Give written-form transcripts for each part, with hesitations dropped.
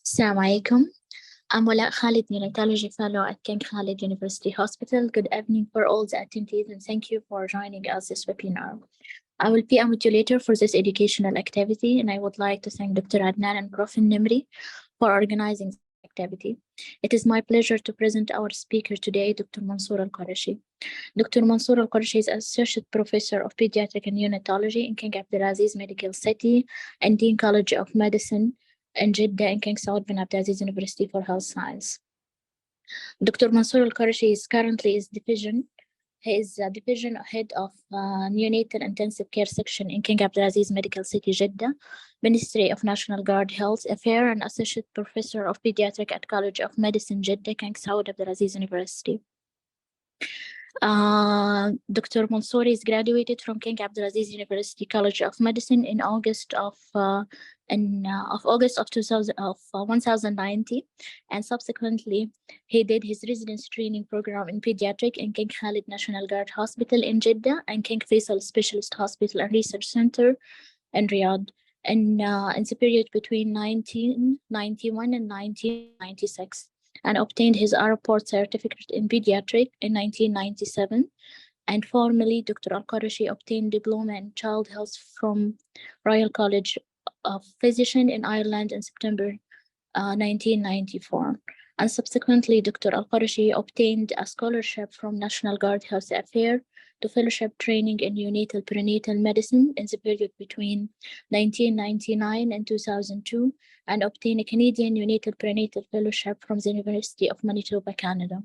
Assalamu alaikum. I'm Wala Khalid, Neonatology Fellow at King Khalid University Hospital. Good evening for all the attendees and thank you for joining us this webinar. I will be a moderator for this educational activity and I would like to thank Dr. Adnan and Prof. Nimri for organizing this activity. It is my pleasure to present our speaker today, Dr. Mansour Al-Qurashi. Dr. Mansour Al-Qurashi is Associate Professor of Pediatric and Neonatology in King Abdulaziz Medical City and Dean College of Medicine in Jeddah and King Saud bin Abdulaziz University for Health Science. Dr. Mansour Al-Qurashi is currently division head of Neonatal Intensive Care Section in King Abdulaziz Medical City, Jeddah, Ministry of National Guard Health Affairs, and Associate Professor of Pediatric at College of Medicine, Jeddah, King Saud Abdulaziz University. Dr. Mansour is graduated from King Abdulaziz University College of Medicine in August of 1090, and subsequently he did his residency training program in pediatric in King Khalid National Guard Hospital in Jeddah and King Faisal Specialist Hospital and Research Center in Riyadh in the period between 1991 and 1996. And obtained his R-Port certificate in pediatric in 1997. And formally, Dr. Al-Qurashi obtained diploma in child health from Royal College of Physicians in Ireland in September 1994. And subsequently, Dr. Al-Qurashi obtained a scholarship from National Guard Health Affairs to fellowship training in neonatal perinatal medicine in the period between 1999 and 2002, and obtained a Canadian neonatal perinatal fellowship from the University of Manitoba, Canada.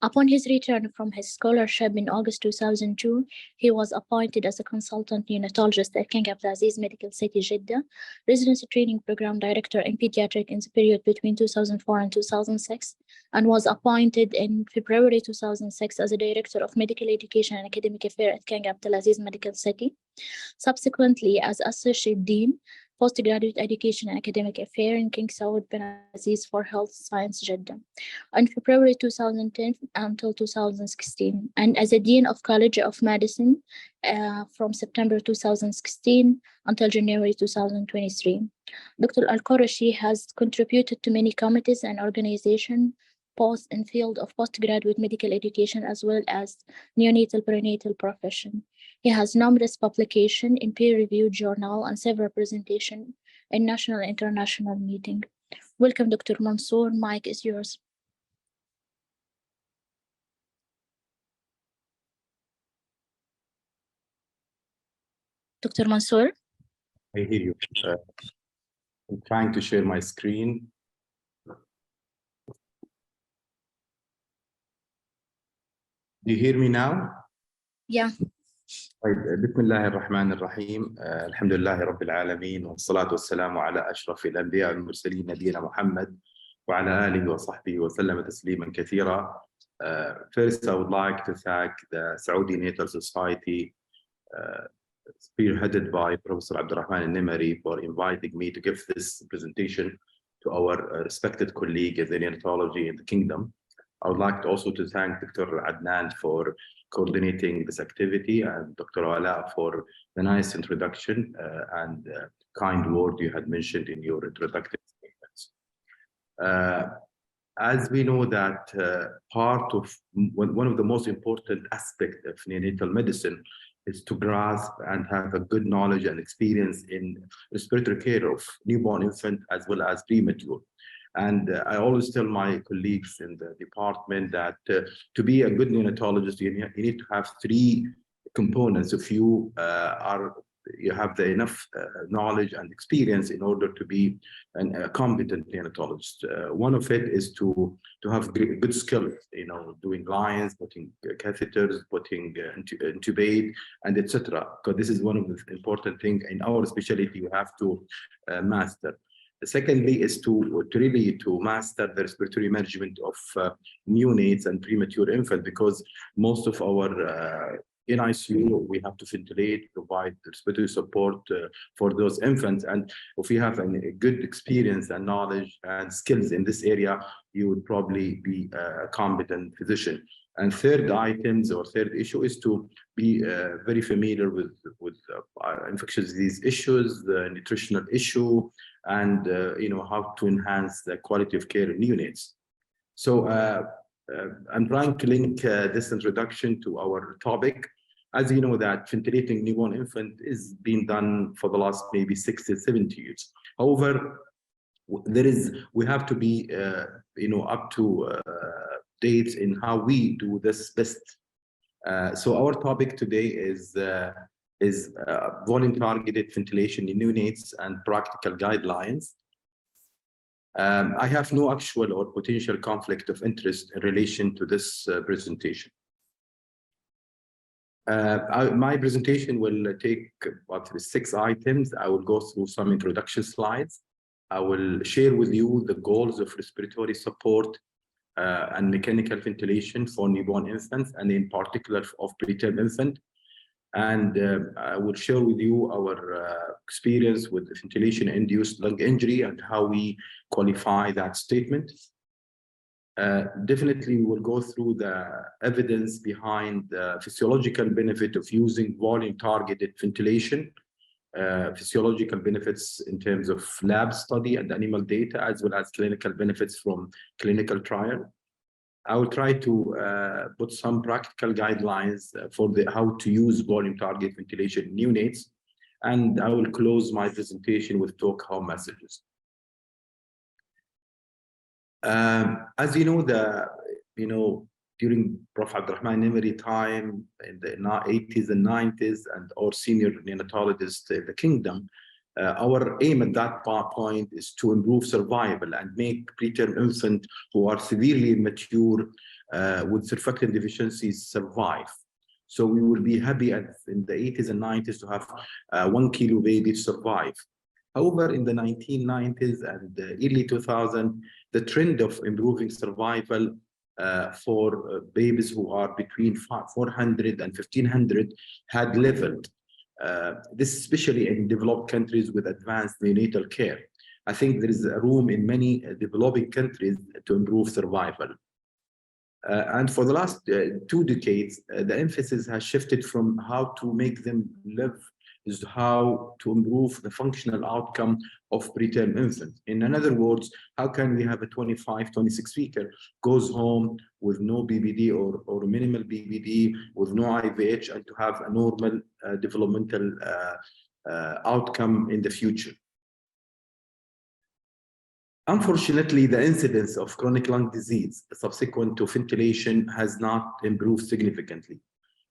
Upon his return from his scholarship in August 2002, he was appointed as a consultant neonatologist at King Abdulaziz Medical City, Jeddah, residency training program director in pediatric in the period between 2004 and 2006, and was appointed in February 2006 as a director of medical education and academic affairs at King Abdulaziz Medical City. Subsequently, as associate dean, postgraduate education and academic affairs in King Saud bin Aziz for Health Science, Jeddah, in February 2010 until 2016, and as a dean of College of Medicine from September 2016 until January 2023. Dr. Al-Qurashi has contributed to many committees and organizations both in field of postgraduate medical education as well as neonatal perinatal profession. He has numerous publications in peer-reviewed journal and several presentations in national and international meetings. Welcome, Dr. Mansour. Mic is yours. Dr. Mansour? I hear you. I'm trying to share my screen. Do you hear me now? Yeah. بسم الله الرحمن الرحيم. الحمد لله رب العالمين والصلاة والسلام على أشرف الأنبياء والمرسلين نبينا محمد وعلى آله وصحبه وسلم تسليما كثيرا. First, I would like to thank the Saudi Neonatal Society, spearheaded by Professor Abdurrahman Al-Nimri, for inviting me to give this presentation to our respected colleague in the neonatology in the kingdom. I would like also to thank Dr. Adnan for coordinating this activity and Dr. Ala for the nice introduction and kind word you had mentioned in your introductory statements. As we know that part of one of the most important aspects of neonatal medicine is to grasp and have a good knowledge and experience in respiratory care of newborn infant as well as premature. And I always tell my colleagues in the department that to be a good neonatologist, you need to have three components. If you have the enough knowledge and experience in order to be a competent neonatologist. One of it is to have good skills, doing lines, putting catheters, putting intubate, and etc. Because this is one of the important things in our specialty you have to master. Secondly is to really master the respiratory management of neonates and premature infants, because most of our in ICU, we have to ventilate, provide respiratory support for those infants. And if you have a good experience and knowledge and skills in this area, you would probably be a competent physician. And third items or third issue is to be very familiar with infectious disease issues, the nutritional issue, and how to enhance the quality of care in neonates. So I'm trying to link this introduction to our topic. As you know, that ventilating newborn infant is being done for the last maybe 60, 70 years. However, we have to be up to date in how we do this best. So our topic today is volume targeted ventilation in neonates and practical guidelines. I have no actual or potential conflict of interest in relation to this presentation. My presentation will take about 6 items. I will go through some introduction slides. I will share with you the goals of respiratory support and mechanical ventilation for newborn infants, and in particular of preterm infant. And I will share with you our experience with ventilation-induced lung injury and how we qualify that statement. Definitely, we will go through the evidence behind the physiological benefit of using volume-targeted ventilation, physiological benefits in terms of lab study and animal data, as well as clinical benefits from clinical trial. I will try to put some practical guidelines for how to use volume-targeted ventilation in neonates, and I will close my presentation with talk-home messages. As you know, during Prof. Abdurrahman Nimri time in the 80s and 90s, and our senior neonatologist in the kingdom, our aim at that point is to improve survival and make preterm infants who are severely immature with surfactant deficiencies survive. So we will be happy in the 80s and 90s to have 1 kilo baby survive. However, in the 1990s and the early 2000s, the trend of improving survival for babies who are between 400 and 1500 had leveled. This especially in developed countries with advanced neonatal care. I think there is a room in many developing countries to improve survival. And for the last 2 decades, the emphasis has shifted from how to make them live is how to improve the functional outcome of preterm infants. In other words, how can we have a 25, 26 weeker goes home with no BBD or minimal BBD, with no IVH, and to have a normal developmental outcome in the future. Unfortunately, the incidence of chronic lung disease subsequent to ventilation has not improved significantly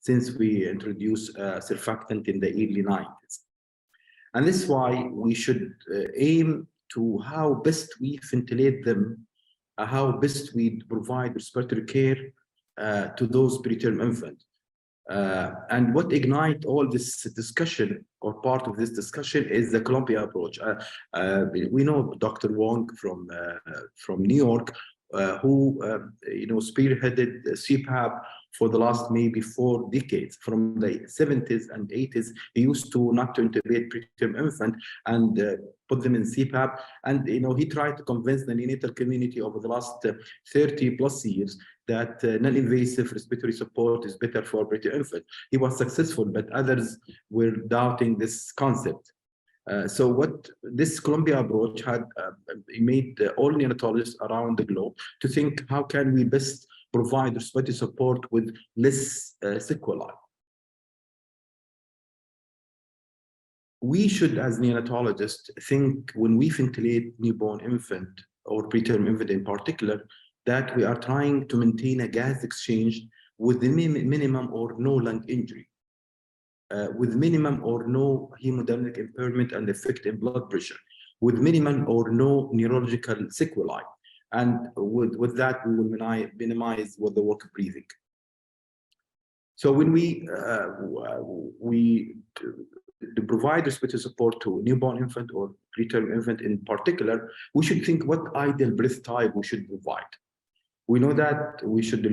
since we introduced surfactant in the early 90s. And this is why we should aim to how best we ventilate them, how best we provide respiratory care to those preterm infants. And what ignites all this discussion, or part of this discussion, is the Columbia approach. We know Dr. Wong from New York, who spearheaded CPAP for the last maybe 4 decades. From the 70s and 80s, he used to not to intubate preterm infant and put them in CPAP. And he tried to convince the neonatal community over the last 30 plus years that non-invasive respiratory support is better for preterm infant. He was successful, but others were doubting this concept. So what this Columbia approach had made all neonatologists around the globe to think, how can we best provide respiratory support with less sequelae? We should, as neonatologists, think when we ventilate newborn infant or preterm infant in particular, that we are trying to maintain a gas exchange with the minimum or no lung injury. With minimum or no hemodynamic impairment and effect in blood pressure, with minimum or no neurological sequelae. And with that, we will minimize with the work of breathing. So when we provide respiratory support to newborn infant or preterm infant in particular, we should think what ideal breath type we should provide. We know that we should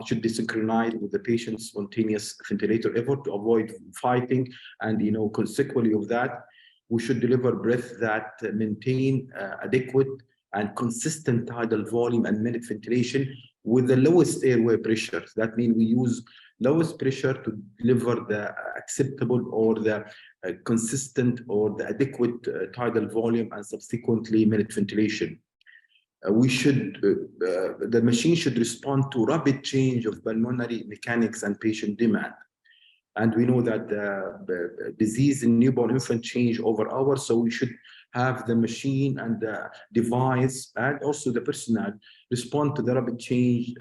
should be synchronized with the patient's spontaneous ventilator effort to avoid fighting. And, consequently of that, we should deliver breath that maintain adequate and consistent tidal volume and minute ventilation with the lowest airway pressure. That means we use lowest pressure to deliver the acceptable or the consistent or the adequate tidal volume and subsequently minute ventilation. The machine should respond to rapid change of pulmonary mechanics and patient demand. And we know that the disease in newborn infant change over hours, so we should have the machine and the device and also the personnel respond to the rapid change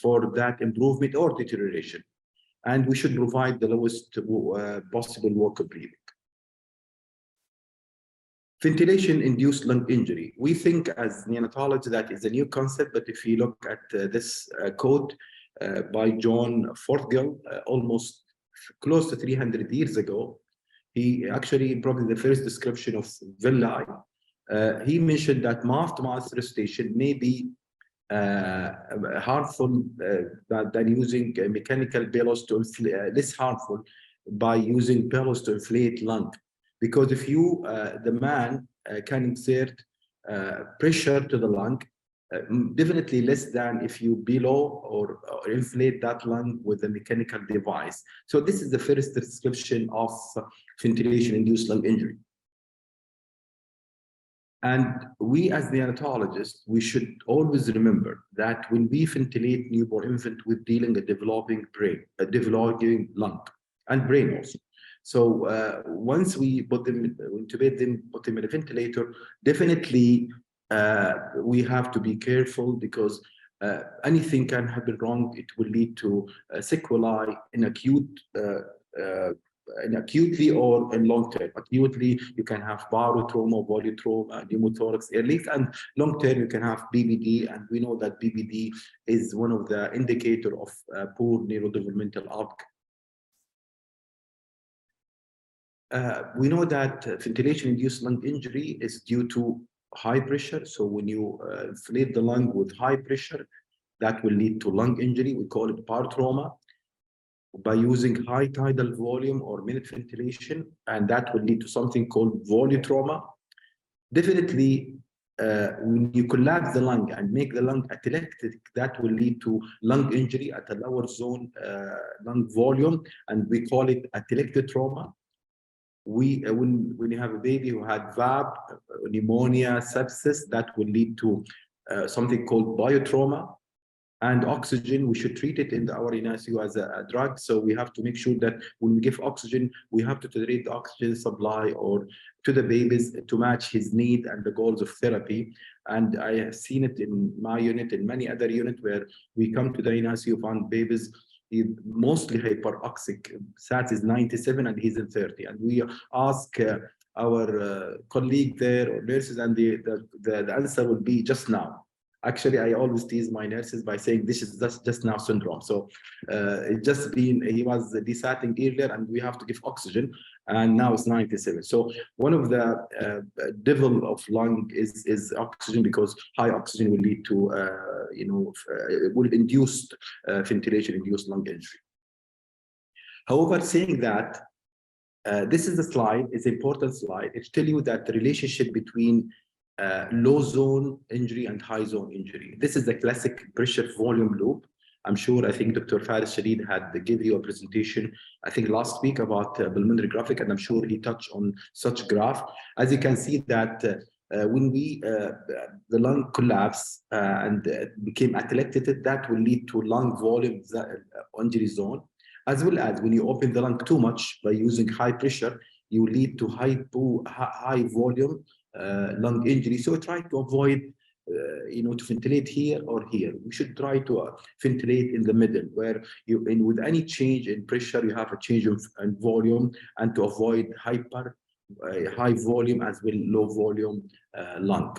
for that improvement or deterioration. And we should provide the lowest possible work breathing. Ventilation-induced lung injury. We think as neonatology that is a new concept, but if you look at this quote by John Fortgill, almost close to 300 years ago, he actually probably the first description of villi. He mentioned that mouth-to-mouth resuscitation may be harmful than using mechanical bellows to less harmful by using bellows to inflate lung. Because if you, the man can exert pressure to the lung, definitely less than if you blow or inflate that lung with a mechanical device. So this is the first description of ventilation-induced lung injury. And we as neonatologists, we should always remember that when we ventilate newborn infant, we're dealing a developing brain, a developing lung and brain also. So once we put them, intubate them, put them in a ventilator, definitely we have to be careful because anything can happen wrong. It will lead to sequelae in acutely or in long term. Acutely, you can have barotrauma, polytrauma, pneumothorax, air leaks, and long term, you can have BBD. And we know that BBD is one of the indicator of poor neurodevelopmental outcome. We know that ventilation-induced lung injury is due to high pressure. So when you inflate the lung with high pressure, that will lead to lung injury. We call it barotrauma. By using high tidal volume or minute ventilation, and that will lead to something called volutrauma. Definitely, when you collapse the lung and make the lung atelectic, that will lead to lung injury at a lower zone lung volume, and we call it atelectic trauma. When you have a baby who had VAB, pneumonia, sepsis, that will lead to something called biotrauma. And oxygen, we should treat it in our ICU as a drug. So we have to make sure that when we give oxygen, we have to tolerate the oxygen supply or to the babies to match his need and the goals of therapy. And I have seen it in my unit, in many other units where we come to the ICU, found babies mostly hyperoxic. SAT is 97 and he's in 30. And we ask our colleague there or nurses, and the answer would be just now. Actually, I always tease my nurses by saying this is just now syndrome. So it just been, he was desatting earlier and we have to give oxygen, and now it's 97. So one of the devil of lung is oxygen, because high oxygen will lead to, will induce ventilation-induced lung injury. However, saying that, this is a slide, it's an important slide. It tells you that the relationship between low zone injury and high zone injury. This is the classic pressure volume loop. I think Dr. Faris Shadid had given you a presentation, I think last week, about pulmonary graphic, and I'm sure he touched on such graph. As you can see that when the lung collapse and became atelectated, that will lead to lung volume injury zone, as well as when you open the lung too much by using high pressure, you lead to high volume lung injury. So try to avoid, to ventilate here or here. We should try to ventilate in the middle, where with any change in pressure, you have a change in volume, and to avoid high volume as well low volume lung.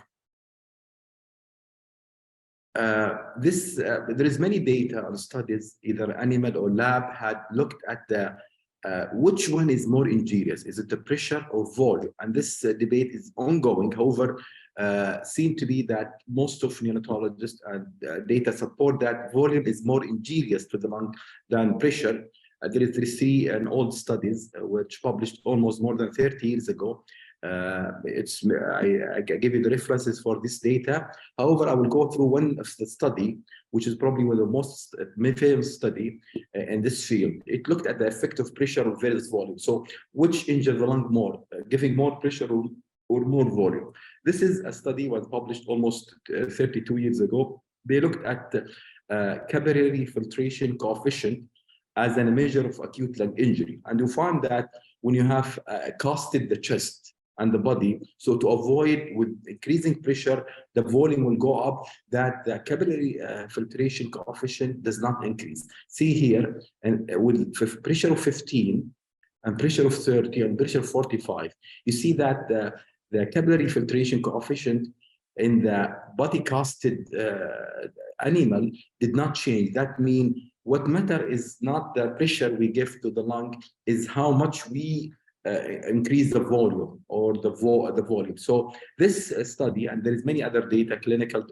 There is many data on studies, either animal or lab, had looked at the which one is more injurious? Is it the pressure or volume? And this debate is ongoing. However, seem to be that most of neonatologists and data support that volume is more injurious to the lung than pressure. There is three and old studies which published almost more than 30 years ago. I give you the references for this data. However, I will go through one of the study, which is probably one of the most famous study in this field. It looked at the effect of pressure versus volume. So which injure the lung more, giving more pressure or more volume? This is a study was published almost 32 years ago. They looked at capillary filtration coefficient as a measure of acute lung injury. And you find that when you have casted the chest and the body, so to avoid with increasing pressure, the volume will go up, that the capillary filtration coefficient does not increase. See here, and with pressure of 15 and pressure of 30 and pressure of 45, you see that the capillary filtration coefficient in the body casted animal did not change. That means what matter is not the pressure we give to the lung, is how much we increase the volume or the volume. So this study, and there is many other data, clinical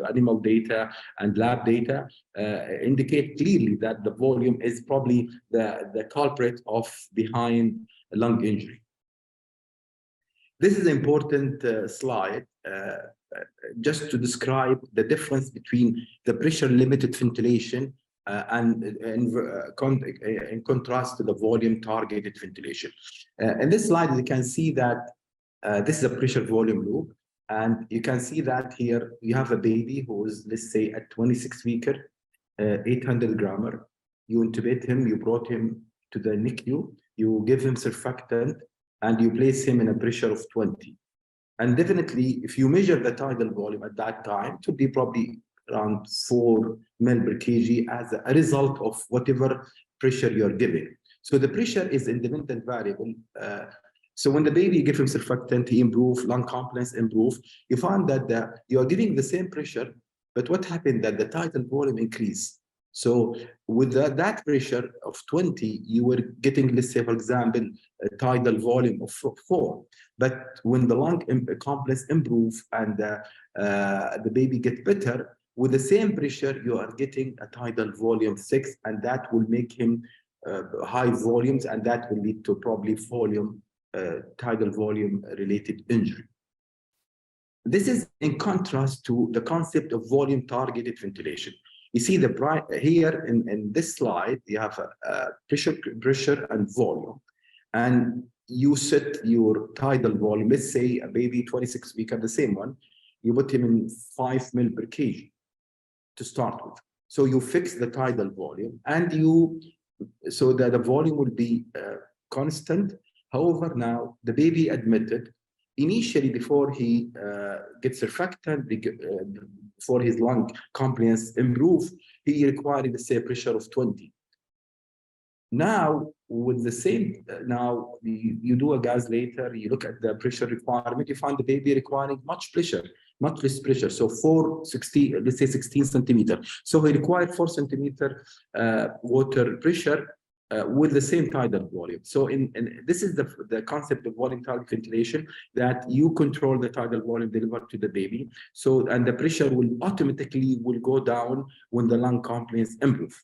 animal data and lab data, indicate clearly that the volume is probably the culprit of behind lung injury. This is an important slide just to describe the difference between the pressure limited ventilation and in contrast to the volume targeted ventilation. In this slide, you can see that this is a pressure volume loop. And you can see that here you have a baby who is, let's say, at 26 weeker, 800 grammer. You intubate him, you brought him to the NICU, you give him surfactant, and you place him in a pressure of 20. And definitely, if you measure the tidal volume at that time, it would be probably around 4 ml per kg as a result of whatever pressure you're giving. So the pressure is independent variable. So when the baby gives him surfactant, he improves, lung compliance improves. You find that you are giving the same pressure, but what happened that the tidal volume increased. So with that pressure of 20, you were getting, let's say, for example, a tidal volume of 4. But when the lung complex improves and the baby gets better, with the same pressure, you are getting a tidal volume 6, and that will make him high volumes, and that will lead to probably volume, tidal volume related injury. This is in contrast to the concept of volume targeted ventilation. You see here in this slide, you have a pressure and volume, and you set your tidal volume. Let's say a baby 26 week at the same one, you put him in 5 ml per kg to start with. So you fix the tidal volume, and so that the volume will be constant. However, now the baby admitted initially before he gets surfactant, before his lung compliance improves, he required, let's say, a pressure of 20. Now, with the same, now you do a gas later, you look at the pressure requirement, you find the baby requiring much less pressure. So 460, let's say 16 centimeter. So he required 4 centimeter water pressure with the same tidal volume. So this is the concept of volume target ventilation, that you control the tidal volume delivered to the baby. So, and the pressure will automatically go down when the lung compliance improves.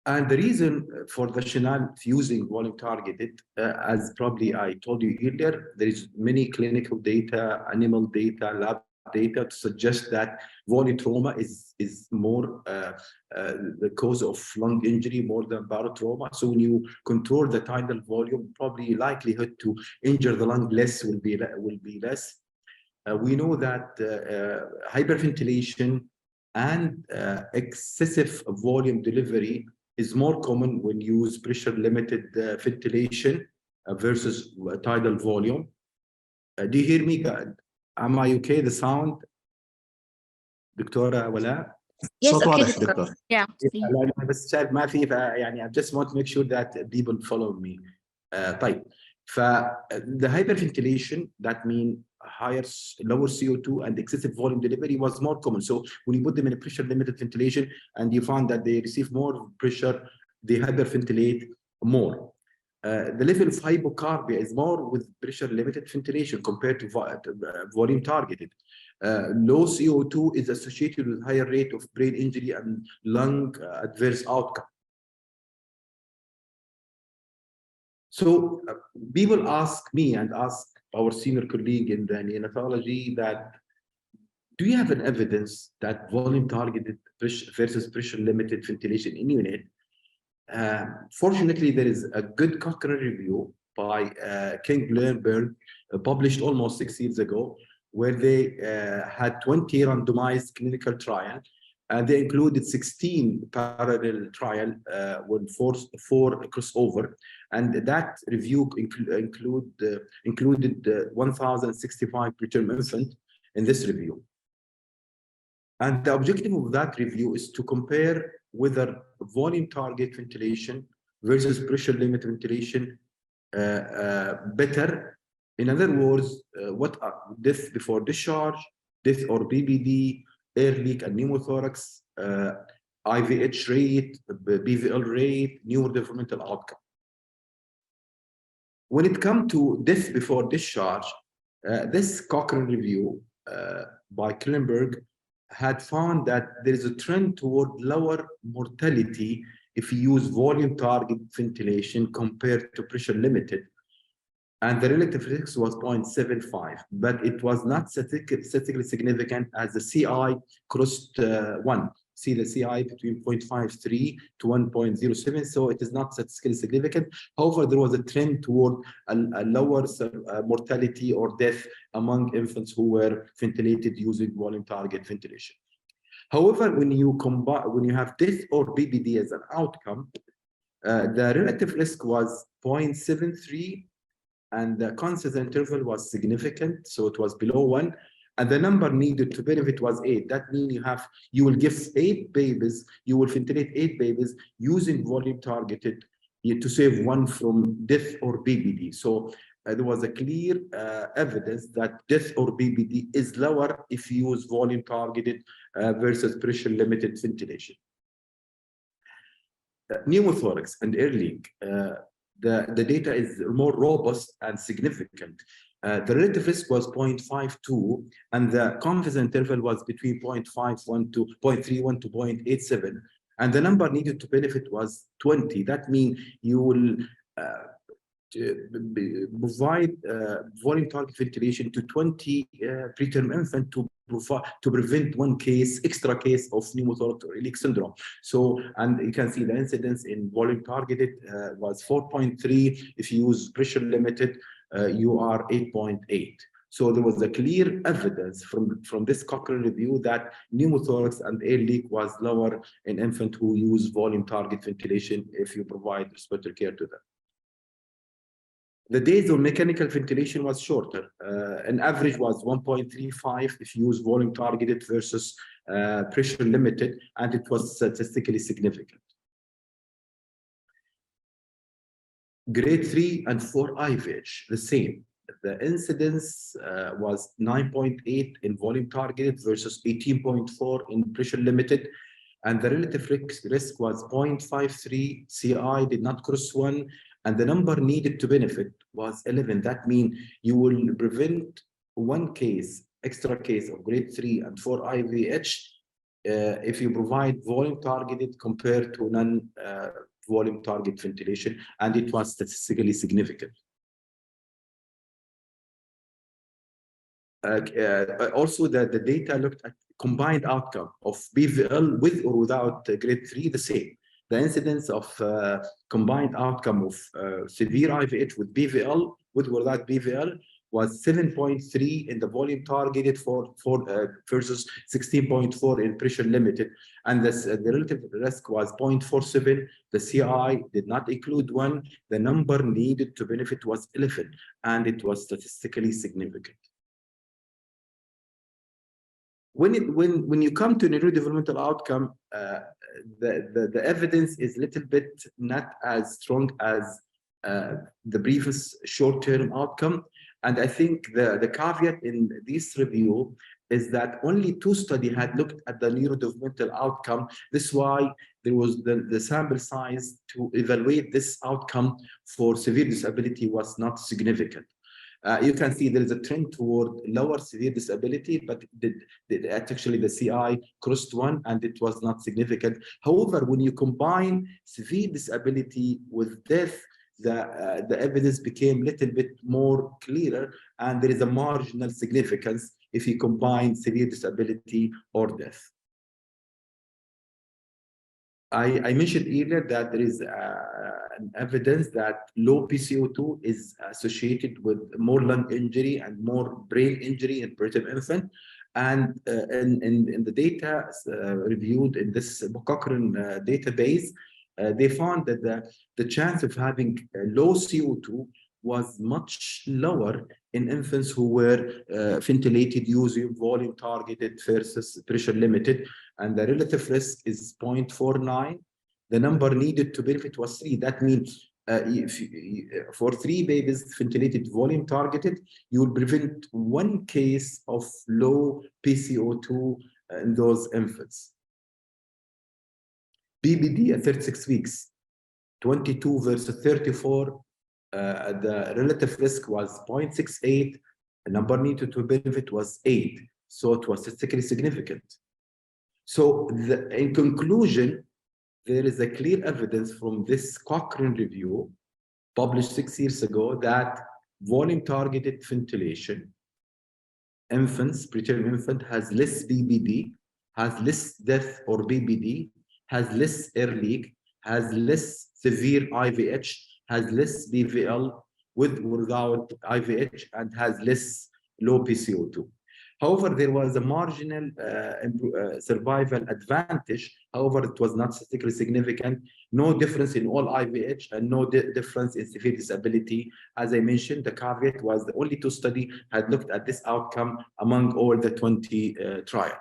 And the reason for the rationale using volume targeted, as probably I told you earlier, there is many clinical data, animal data, lab data to suggest that volume trauma is more the cause of lung injury more than barotrauma. So when you control the tidal volume, probably likelihood to injure the lung less will be less. We know that hyperventilation and excessive volume delivery is more common when you use pressure limited ventilation versus tidal volume. Do you hear me? Am I okay? The sound, دكتورة ولاء؟ Yes, صوت okay, واضح دكتور. Yeah. لا بس شايف ما في يعني I just want to make sure that people follow me. طيب. The hyperventilation, that means lower CO2 and excessive volume delivery was more common. So when you put them in a pressure limited ventilation and you found that they receive more pressure, they hyperventilate more. The level of hypocarbia is more with pressure limited ventilation compared to volume targeted. Low CO2 is associated with higher rate of brain injury and lung adverse outcome. So people ask me and ask our senior colleague in the neonatology that, do you have an evidence that volume targeted versus pressure limited ventilation in unit? Fortunately, there is a good Cochrane review by King Bloomberg, published almost 6 years ago, where they had 20 randomized clinical trials, and they included 16 parallel trial with four crossover, and that review included 1,065 preterm infant in this review. And the objective of that review is to compare whether volume target ventilation versus pressure limit ventilation better. In other words, what are death before discharge, death or BBD, air leak and pneumothorax, IVH rate, BVL rate, neurodevelopmental outcome. When it comes to death before discharge, this Cochrane review by Klinberg had found that there is a trend toward lower mortality if you use volume target ventilation compared to pressure limited. And the relative risk was 0.75, but it was not statistically significant as the CI crossed 1. See the CI between 0.53 to 1.07, so it is not statistically significant. However, there was a trend toward a lower mortality or death among infants who were ventilated using volume target ventilation. However, when you have death or BBD as an outcome, the relative risk was 0.73, and the confidence interval was significant, so it was below 1. And the number needed to benefit was 8. That means you will give 8 babies, you will ventilate 8 babies using volume targeted to save 1 from death or BBD. So there was a clear evidence that death or BBD is lower if you use volume targeted versus pressure limited ventilation. Pneumothorax and air leak, the data is more robust and significant. The relative risk was 0.52, and the confidence interval was between 0.51 to 0.31 to 0.87. And the number needed to benefit was 20. That means you will provide volume target ventilation to 20 preterm infants to prevent one extra case of pneumothorax or leak syndrome. So, and you can see the incidence in volume targeted was 4.3. If you use pressure limited, you are 8.8. So there was a clear evidence from this Cochrane review that pneumothorax and air leak was lower in infants who use volume target ventilation if you provide respiratory care to them. The days of mechanical ventilation was shorter. An average was 1.35 if you use volume targeted versus pressure limited, and it was statistically significant. Grade 3 and 4 IVH, the same. The incidence was 9.8 in volume targeted versus 18.4 in pressure limited. And the relative risk was 0.53, CI did not cross 1, and the number needed to benefit was 11. That means you will prevent one extra case of grade 3 and 4 IVH if you provide volume targeted compared to non-volume target ventilation, and it was statistically significant. Also, the data looked at combined outcome of BVL with or without grade 3, the same. The incidence of combined outcome of severe IVH with BVL, with or without BVL, was 7.3 in the volume targeted versus 16.4 in pressure limited. And the relative risk was 0.47. The CI did not include 1. The number needed to benefit was 11, and it was statistically significant. When you come to neurodevelopmental outcome, the evidence is a little bit not as strong as the previous short-term outcome. And I think the caveat in this review is that only 2 studies had looked at the neurodevelopmental outcome. This is why there was the sample size to evaluate this outcome for severe disability was not significant. You can see there is a trend toward lower severe disability, but actually the CI crossed 1 and it was not significant. However, when you combine severe disability with death, the evidence became a little bit more clearer, and there is a marginal significance if you combine severe disability or death. I mentioned earlier that there is an evidence that low PCO2 is associated with more lung injury and more brain injury in preterm infant. And in the data reviewed in this Cochrane database, they found that the chance of having low CO2 was much lower in infants who were ventilated using volume targeted versus pressure limited, and the relative risk is 0.49. The number needed to benefit was 3. That means for 3 babies ventilated volume targeted, you will prevent 1 case of low PCO2 in those infants. BBD at 36 weeks, 22 versus 34. The relative risk was 0.68. The number needed to benefit was 8. So it was statistically significant. So in conclusion, there is a clear evidence from this Cochrane review published 6 years ago that volume targeted ventilation, preterm infant has less BBD, has less death or BBD, has less air leak, has less severe IVH, has less BVL with or without IVH, and has less low PCO2. However, there was a marginal survival advantage. However, it was not statistically significant. No difference in all IVH and no difference in severe disability. As I mentioned, the caveat was the only 2 studies had looked at this outcome among all the 20 trials.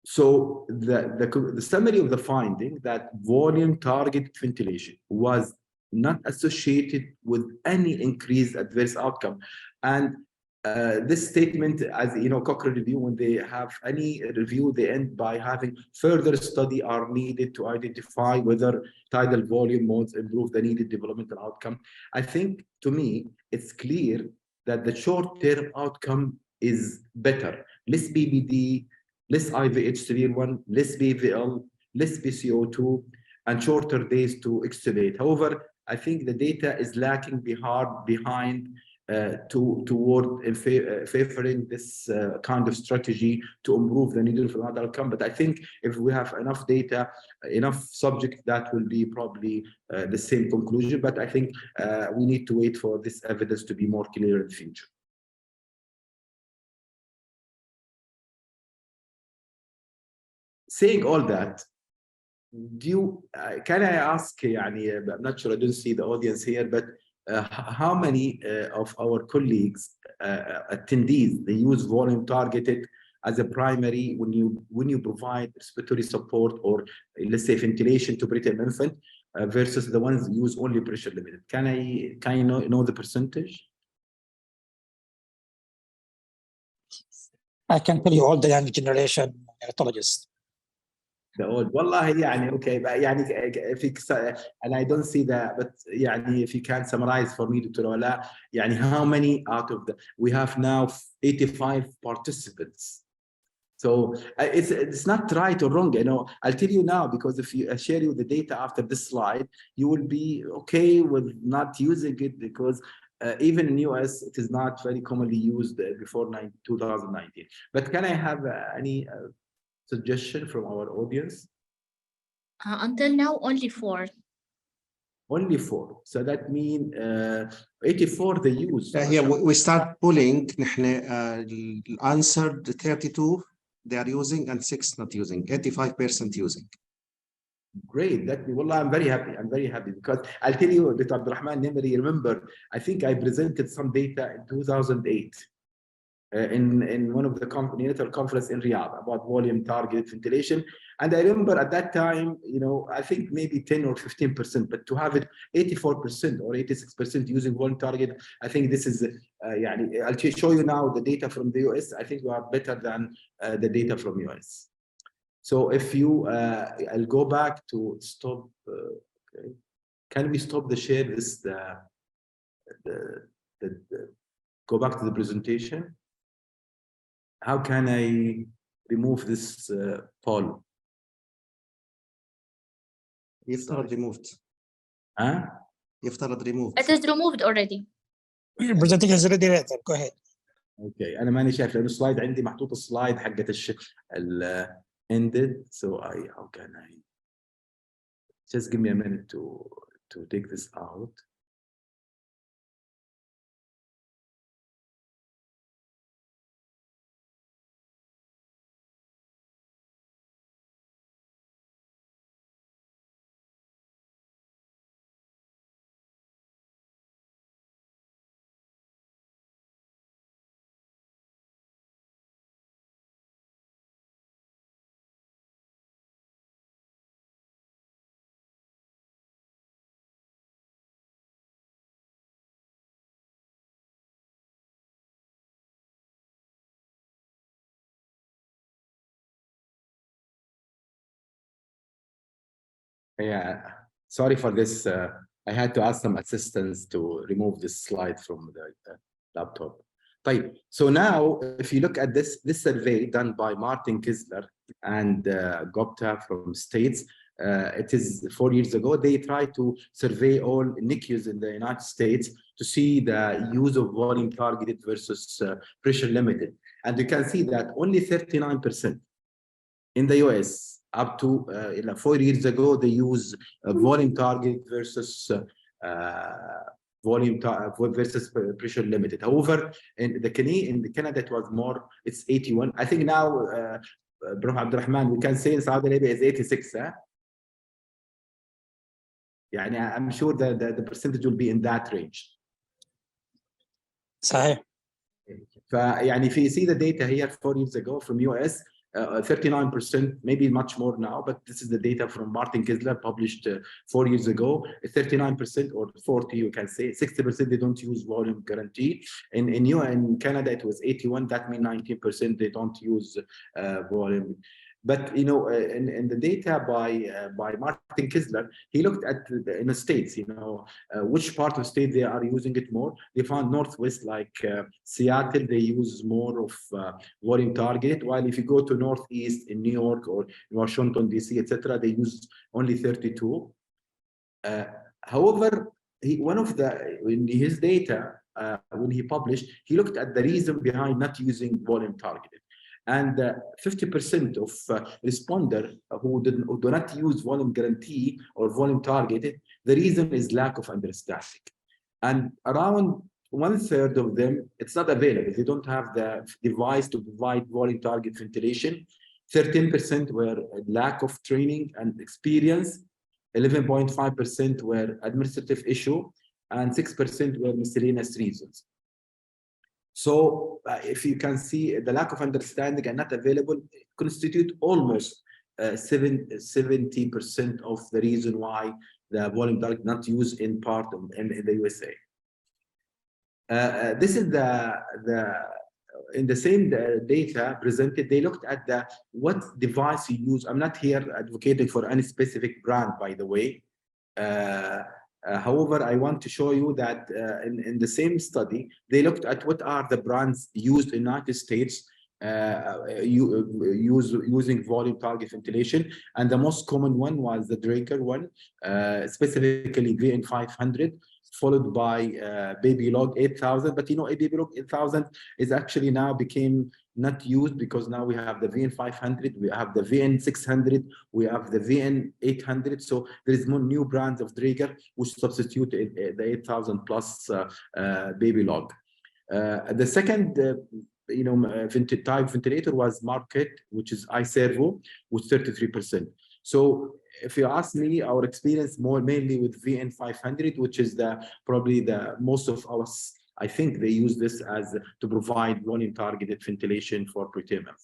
So the summary of the finding that volume targeted ventilation was not associated with any increased adverse outcome. And this statement, as you know, Cochrane review, when they have any review, they end by having further study are needed to identify whether tidal volume modes improve the needed developmental outcome. I think, to me, it's clear that the short-term outcome is better. Less BBD, less IVH severe 1, less BVL, less PCO2, and shorter days to extubate. However, I think the data is lacking behind toward favoring this kind of strategy to improve the needle for outcome. But I think if we have enough data, enough subject, that will be probably the same conclusion. But I think we need to wait for this evidence to be more clear in the future. Saying all that, can I ask, I'm not sure, I don't see the audience here, but how many of our colleagues, attendees, they use volume targeted as a primary when you provide respiratory support or let's say ventilation to preterm infant versus the ones who use only pressure limited? Can I know the percentage? I can tell you all the young generation neonatologists. The old, والله يعني okay, but يعني and I don't see that, but يعني if you can summarize for me, Dr. Ola, يعني how many out of we have now 85 participants. So it's not right or wrong, I'll tell you now, because if I share you the data after this slide, you will be okay with not using it, because even in US, it is not very commonly used before 2019. But can I have any suggestion from our audience? Until now, only 4. Only 4. So that means 84 they use. Yeah, we start pulling. Answered 32 they are using and 6 not using. 85% using. Great. I'm very happy. I'm very happy, because I'll tell you, Dr. Abdurrahman Nimri, remember, I think I presented some data in 2008. In one of the neonatal conference in Riyadh about volume target ventilation, And I remember at that time, I think maybe 10 or 15%, but to have it 84% or 86% using one target, I think this is, I'll show you now the data from the US. I think we are better than the data from US. So if you, I'll go back to stop. Okay. Can we stop the share? Go back to the presentation. How can I remove this poll? يفترض removed. Huh? يفترض removed. It is removed already. Presentation is ready later. Go ahead. اوكي انا ماني شايف لانه السلايد عندي محطوط السلايد حقت ال ended, so how can I just give me a minute to take this out. Yeah, sorry for this. I had to ask some assistants to remove this slide from the laptop. طيب, so now if you look at this survey done by Martin Kisler and Gupta from States, it is 4 years ago. They tried to survey all NICUs in the United States to see the use of volume targeted versus pressure limited. And you can see that only 39% in the US up to 4 years ago, they use volume target versus versus pressure limited. However, in Canada, it was more, it's 81. I think now, Bro Abdurrahman, we can say in Saudi Arabia is 86. Yeah, I'm sure that the percentage will be in that range. صحيح. فيعني if you see the data here 4 years ago from US, 39%, maybe much more now, but this is the data from Martin Kisler published 4 years ago. 39% or 40, you can say 60% they don't use volume guarantee. In Canada it was 81. That means 19% they don't use volume. But in the data by Martin Kisler, he looked at in the states, which part of state they are using it more. They found Northwest, like Seattle, they use more of volume target, while if you go to Northeast in New York or Washington DC, etc., they use only 32. However, in his data, when he published, he looked at the reason behind not using volume targeted. And 50% of responders who do not use volume guarantee or volume targeted, the reason is lack of understanding. And around 1/3 of them, it's not available. They don't have the device to provide volume target ventilation. 13% were lack of training and experience. 11.5% were administrative issue, and 6% were miscellaneous reasons. So if you can see, the lack of understanding and not available constitute almost 70% of the reason why the volume target not used in part in the USA. This is in the same data presented. They looked at what device you use. I'm not here advocating for any specific brand, by the way. However, I want to show you that in the same study, they looked at what are the brands used in the United States using volume target ventilation. And the most common one was the Draker one, specifically VN 500, followed by Babylog 8000. But Babylog 8000 is actually now became not used because now we have the VN 500, we have the VN 600, we have the VN 800. So there is more new brands of Draker which substitute the 8000 plus Babylog. The second type ventilator was Market, which is iServo, with 33%. So if you ask me, our experience mainly with VN 500, which is probably the most of us, I think they use this as to provide volume targeted ventilation for peritoneum.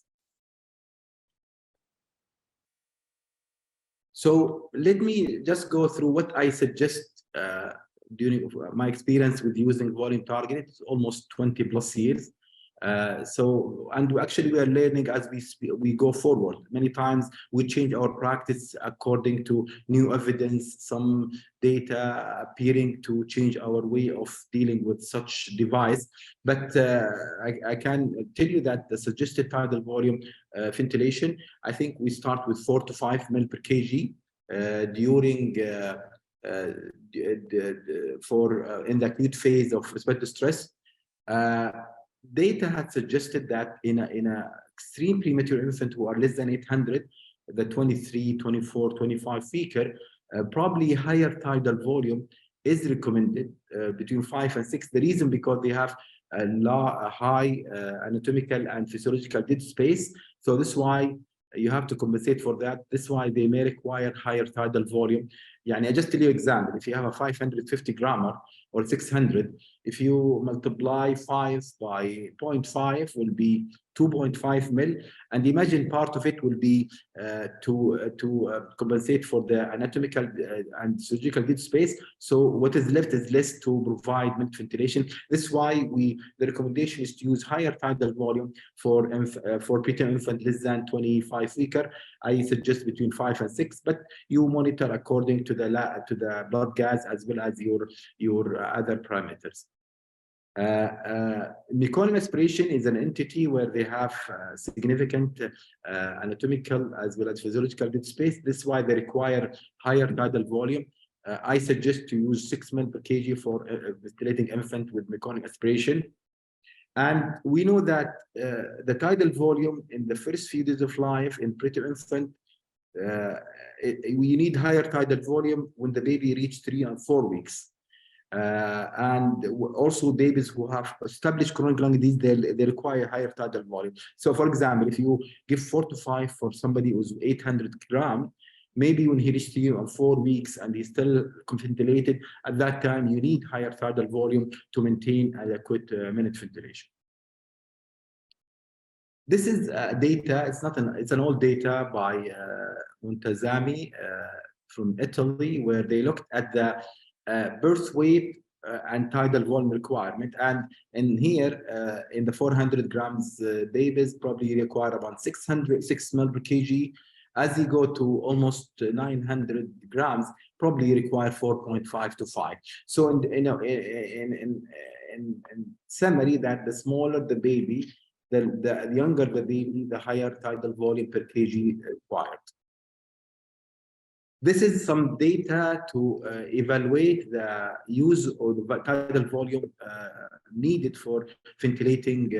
So let me just go through what I suggest during my experience with using volume target. It's almost 20 plus years. And actually we are learning as we go forward. Many times we change our practice according to new evidence, some data appearing to change our way of dealing with such device. But I can tell you that the suggested tidal volume ventilation, I think we start with 4 to 5 ml per kg during in the acute phase of respiratory stress. Data had suggested that in a extreme premature infant who are less than 800, the 23, 24, 25 fecal, probably higher tidal volume is recommended between 5 and 6. The reason because they have a high anatomical and physiological dead space. So this is why you have to compensate for that. This is why they may require higher tidal volume. I just tell you an example. If you have a 550 grammer or 600, if you multiply 5 by 0.5 will be 2.5 mil, and imagine part of it will be to compensate for the anatomical and surgical dead space. So what is left is less to provide ventilation. This is why the recommendation is to use higher tidal volume for preterm infant less than 25 weeker. I suggest between 5 and 6, but you monitor according to the blood gas as well as your other parameters. Meconium aspiration is an entity where they have significant anatomical as well as physiological dead space. This is why they require higher tidal volume. I suggest to use 6 ml per kg for ventilating infant with meconium aspiration. And we know that the tidal volume in the first few days of life in preterm infant, we need higher tidal volume when the baby reaches 3 and 4 weeks. And also babies who have established chronic lung disease, they require higher tidal volume. So for example, if you give 4 to 5 for somebody who's 800 grams, maybe when he reaches 3 or 4 weeks and he's still ventilated, at that time you need higher tidal volume to maintain adequate minute ventilation. This is data. It's an old data by Montazami from Italy, where they looked at the birth weight and tidal volume requirement. And in here, in the 400 grams babies, probably require about 6 ml per kg. As you go to almost 900 grams, probably require 4.5 to 5. So in summary, that the smaller the baby, the younger the baby, the higher tidal volume per kg required. This is some data to evaluate the use of the tidal volume needed for ventilating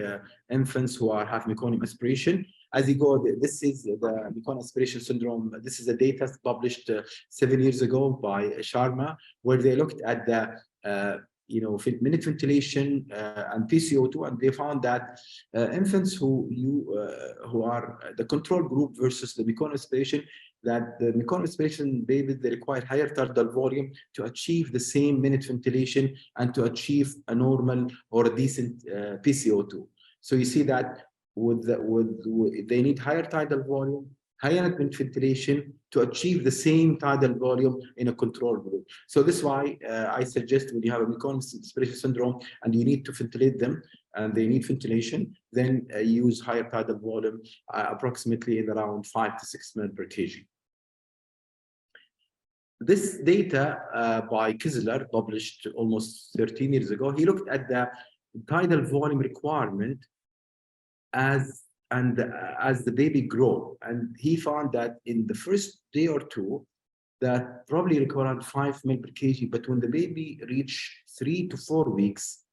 infants who have meconium aspiration. As you go, this is the meconium aspiration syndrome. This is the data published 7 years ago by Sharma, where they looked at the minute ventilation and PCO2, and they found that infants who are the control group versus the meconium aspiration, that the meconium aspiration babies, they require higher tidal volume to achieve the same minute ventilation and to achieve a normal or a decent PCO2. So you see that they need higher tidal volume, higher ventilation to achieve the same tidal volume in a control group. So this is why I suggest when you have a meconium aspiration syndrome and you need to ventilate them and they need ventilation, then use higher tidal volume, approximately in around 5 to 6 ml per kg. This data by Kizler, published almost 13 years ago, he looked at the tidal volume requirement as the baby grow, and he found that in the first day or two, that probably required 5 ml per kg, but when the baby reach 3 to 4 weeks,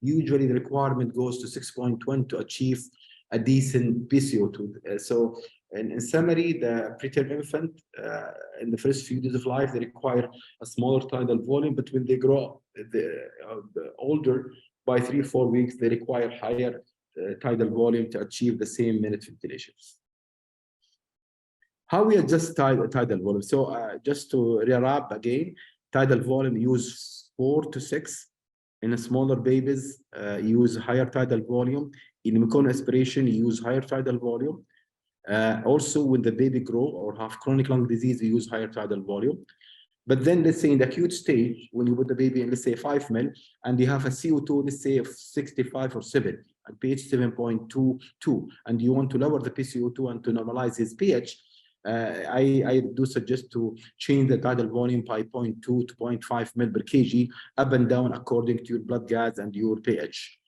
usually the requirement goes to 6.1 to achieve a decent PCO2. So in summary, the preterm infant in the first few days of life, they require a smaller tidal volume, but when they grow older, by 3 or 4 weeks, they require higher tidal volume to achieve the same minute ventilation. How we adjust tidal volume? So just to recap again, tidal volume use 4 to 6. In a smaller babies, use higher tidal volume. In meconium aspiration, use higher tidal volume. Also, when the baby grow or have chronic lung disease, you use higher tidal volume. But then let's say in the acute stage, when you put the baby in, let's say 5 mil, and you have a CO2, let's say of 65 or 70, and pH 7.22, and you want to lower the PCO2 and to normalize his pH, I do suggest to change the tidal volume by 0.2 to 0.5 mil per kg, up and down according to your blood gas and your pH.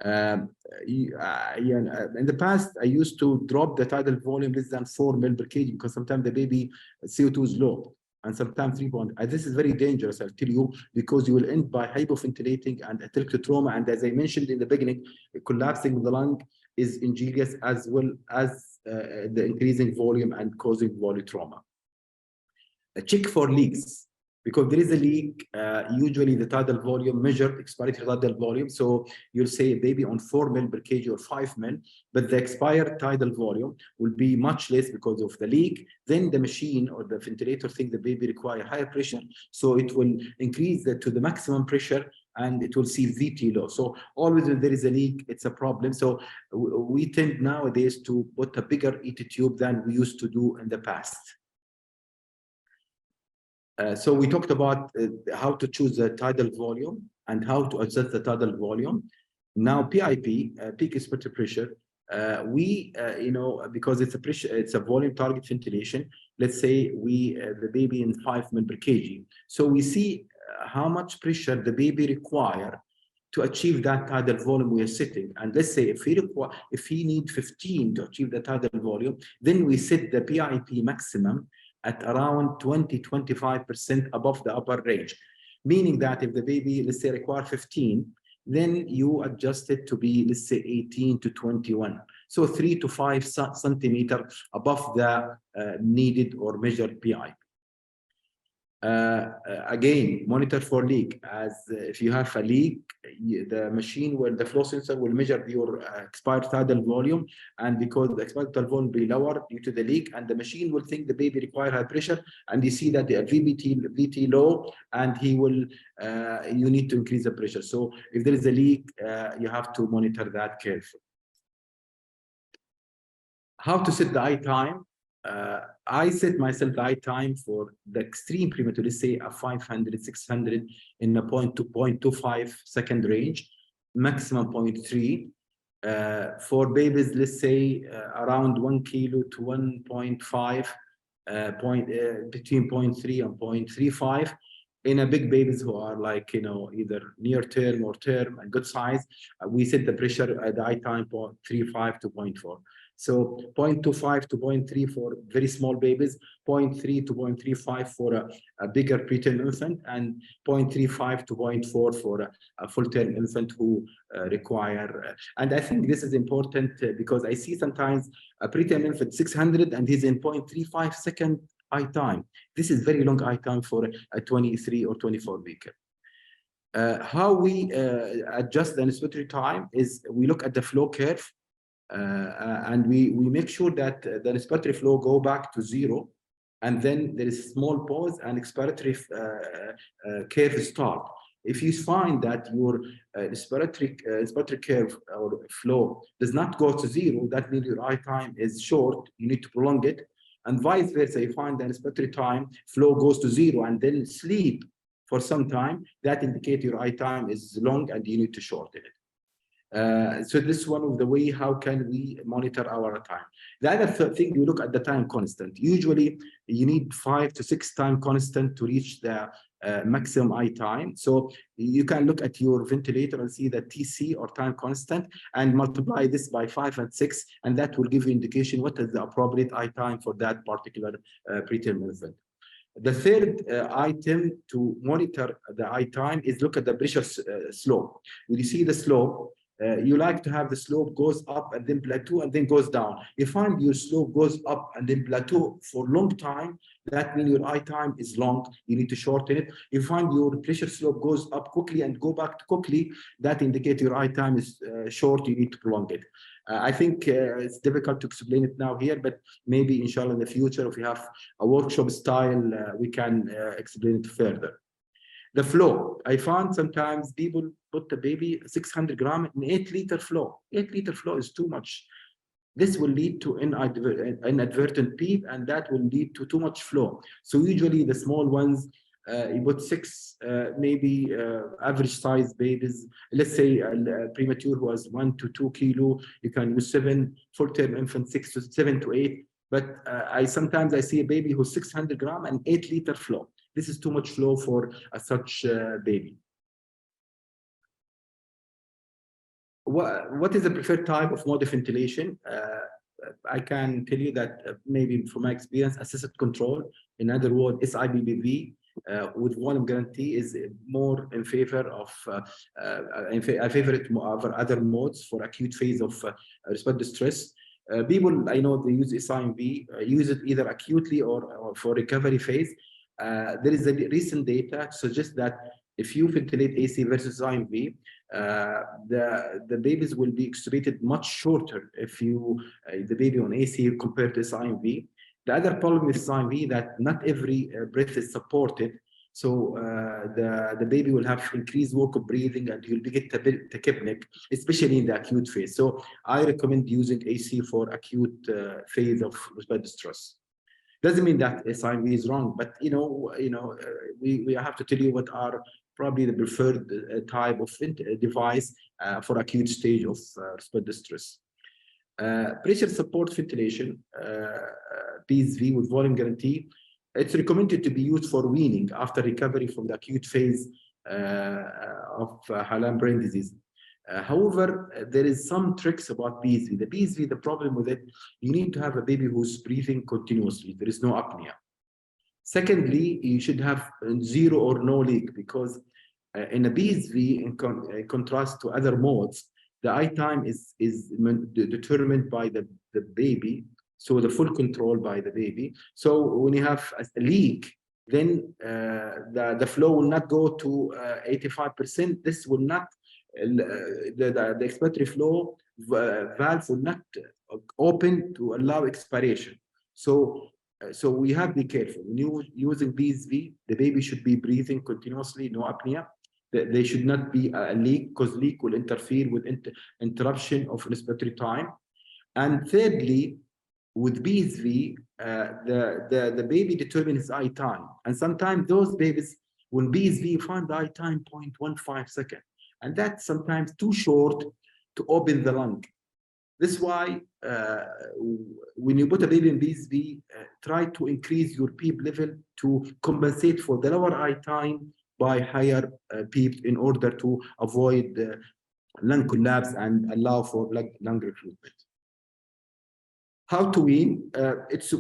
In the past, I used to drop the tidal volume less than 4 mil per kg because sometimes the baby CO2 is low, and sometimes 3 point. This is very dangerous, I'll tell you, because you will end by hypoventilating and atelectatic trauma. And as I mentioned in the beginning, collapsing of the lung is injurious, as well as the increasing volume and causing volume trauma. Check for leaks. Because there is a leak, usually the tidal volume measured expired tidal volume. So you'll say baby on 4 mil per kg or 5 mil, but the expired tidal volume will be much less because of the leak. Then the machine or the ventilator think the baby require higher pressure, so it will increase to the maximum pressure, and it will see VT low. So always when there is a leak, it's a problem. So we tend nowadays to put a bigger ET tube than we used to do in the past. So we talked about how to choose the tidal volume and how to adjust the tidal volume. Now PIP, peak expected pressure, because it's a pressure, it's a volume target ventilation. Let's say the baby in 5 mil per kg. So we see how much pressure the baby require to achieve that tidal volume we are setting. And let's say if he need 15 to achieve the tidal volume, then we set the PIP maximum at around 20-25% above the upper range. Meaning that if the baby, let's say, require 15, then you adjust it to be, let's say, 18 to 21. So 3 to 5 centimeters above the needed or measured PIP. Again, monitor for leak. As if you have a leak, the machine the flow sensor will measure your expired tidal volume, and because the expired tidal volume will be lower due to the leak, and the machine will think the baby require high pressure, and you see that the VT low, and he will you need to increase the pressure. So if there is a leak, you have to monitor that carefully. How to set the eye time? I set myself the eye time for the extreme premature, let's say a 500, 600 in a 0.25 second range, maximum 0.3. For babies, let's say around 1 kilo to 1.5, between 0.3 and 0.35. In a big babies who are like, either near term or term and good size, we set the pressure at the eye time 0.35 to 0.4. So 0.25 to 0.3 for very small babies, 0.3 to 0.35 for a bigger preterm infant, and 0.35 to 0.4 for a full-term infant who require. And I think this is important because I see sometimes a preterm infant 600 and he's in 0.35 second eye time. This is very long eye time for a 23 or 24 week. How we adjust the inspiratory time is we look at the flow curve. And we make sure that the respiratory flow go back to 0, and then there is small pause and expiratory curve start. If you find that your respiratory curve or flow does not go to 0, that means your eye time is short. You need to prolong it, and vice versa. You find the respiratory time flow goes to 0 and then sleep for some time. That indicates your eye time is long and you need to shorten it. So this is one of the way how can we monitor our time. The other thing, you look at the time constant. Usually you need 5 to 6 time constant to reach the maximum eye time. So you can look at your ventilator and see the TC or time constant and multiply this by 5 and 6, and that will give you indication what is the appropriate eye time for that particular preterm infant. The third item to monitor the eye time is look at the pressure slope. When you see the slope, you like to have the slope goes up and then plateau and then goes down. You find your slope goes up and then plateau for a long time, that means your eye time is long, you need to shorten it. You find your pressure slope goes up quickly and go back quickly, that indicates your eye time is short, you need to prolong it. I think it's difficult to explain it now here, but maybe inshallah in the future, if we have a workshop style, we can explain it further. The flow, I found sometimes people put the baby 600 grams in 8-liter flow. 8-liter flow is too much. this will lead to inadvertent PEEP, and that will lead to too much flow. So usually the small ones, you put 6 maybe average size babies, let's say a premature who has 1 to 2 kilo, you can use 7, full-term infant 6 to 7 to 8. But sometimes I see a baby who's 600 gram and 8-liter flow. This is too much flow for such baby. What is the preferred type of mode of ventilation? I can tell you that maybe from my experience, assisted control, in other words, SIBBV, with volume guarantee is more in favor of, I favorite over other modes for acute phase of respiratory distress. People I know they use SIMV, use it either acutely or for recovery phase. There is a recent data to suggest that if you ventilate AC versus IMV, the babies will be extubated much shorter if you the baby on AC compared to IMV. The other problem with IMV that not every breath is supported, so the baby will have increased work of breathing and you'll get tachypnic, especially in the acute phase. So I recommend using AC for acute phase of respiratory distress. Doesn't mean that SIMV is wrong, but we have to tell you what are probably the preferred type of device for acute stage of respiratory distress. Pressure support ventilation, PSV with volume guarantee, it's recommended to be used for weaning after recovery from the acute phase of Hallam brain disease. However, there is some tricks about PSV. The PSV, the problem with it, you need to have a baby who's breathing continuously. There is no apnea. Secondly, you should have 0 or no leak, because in a PSV, in contrast to other modes, the eye time is determined by the baby, so the full control by the baby. So when you have a leak, then the flow will not go to 85%. This will not, the expiratory flow valve will not open to allow expiration. So we have to be careful. When you're using PSV, the baby should be breathing continuously, no apnea. There should not be a leak, because leak will interfere with interruption of respiratory time. And thirdly, with PSV, the baby determines his eye time. And sometimes those babies, when PSV, find the eye time 0.15 seconds. And that's sometimes too short to open the lung. This is why when you put a baby in PSV, try to increase your PEEP level to compensate for the lower eye time by higher PEEP in order to avoid lung collapse and allow for lung recruitment. How to wean? It's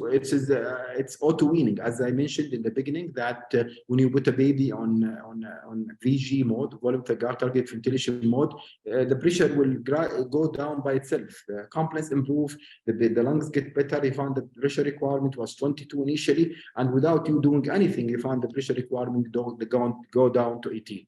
auto weaning, as I mentioned in the beginning. That when you put a baby on VG mode, voluntary target ventilation mode, the pressure will go down by itself. The compliance improve, the lungs get better. You found the pressure requirement was 22 initially, and without you doing anything, you found the pressure requirement go down to 18.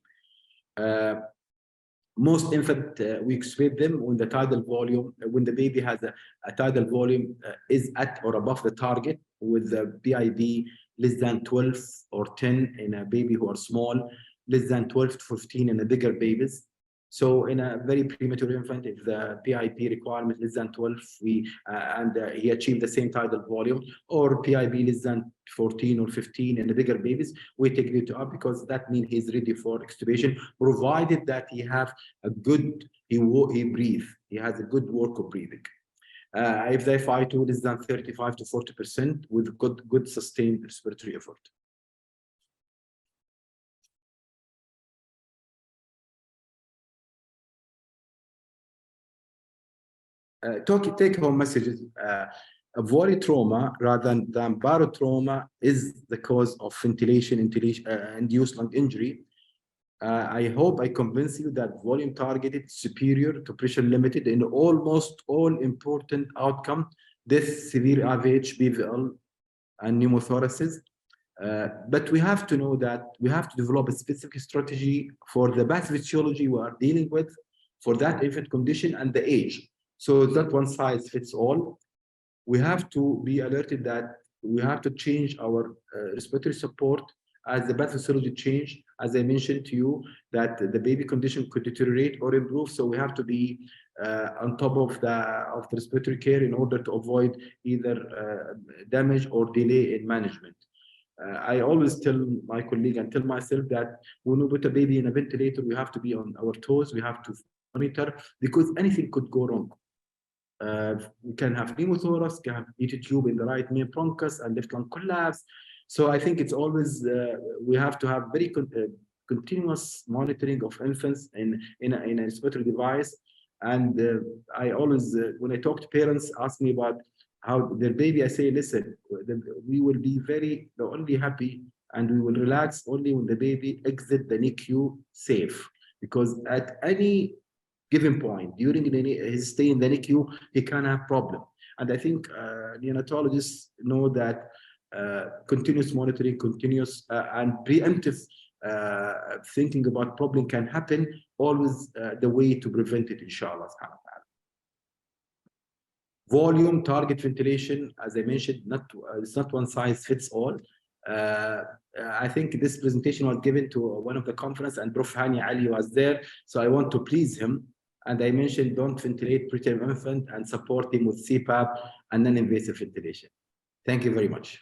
Most infant, we extubate them when the tidal volume, when the baby has a tidal volume is at or above the target, with the PIB less than 12 or 10 in a baby who are small, less than 12 to 15 in the bigger babies. So in a very premature infant, if the PIP requirement is less than 12, he achieved the same tidal volume, or PIB less than 14 or 15 in the bigger babies, we take it up, because that means he's ready for extubation, provided that he have a good, he breathe, he has a good work of breathing. If the FI2 is than 35 to 40% with good sustained respiratory effort. Take-home messages. Avoid trauma rather than barotrauma is the cause of ventilation-induced lung injury. I hope I convince you that volume targeted superior to pressure limited in almost all important outcome, this severe AVH, BVL, and pneumothoraces. But we have to know that we have to develop a specific strategy for the pathophysiology we are dealing with, for that infant condition and the age. So it's not one size fits all. We have to be alerted that we have to change our respiratory support as the pathophysiology change, as I mentioned to you, that the baby condition could deteriorate or improve. So we have to be on top of the respiratory care in order to avoid either damage or delay in management. I always tell my colleague and tell myself that when we put a baby in a ventilator, we have to be on our toes. We have to monitor because anything could go wrong. We can have pneumothorax, can have ET tube in the right main bronchus and left lung collapse. So I think it's always we have to have very continuous monitoring of infants in a respiratory device. And I always, when I talk to parents, ask me about how their baby, I say, listen, we will be only happy and we will relax only when the baby exit the NICU safe. Because at any given point during his stay in the NICU, he can have problem. And I think neonatologists know that continuous monitoring, continuous and preemptive thinking about problem can happen, always the way to prevent it, inshallah. Volume, target ventilation, as I mentioned, it's not one size fits all. I think this presentation was given to one of the conference and Prof. Hani Ali was there. So I want to please him. And I mentioned don't ventilate preterm infant and support him with CPAP and non-invasive ventilation. Thank you very much.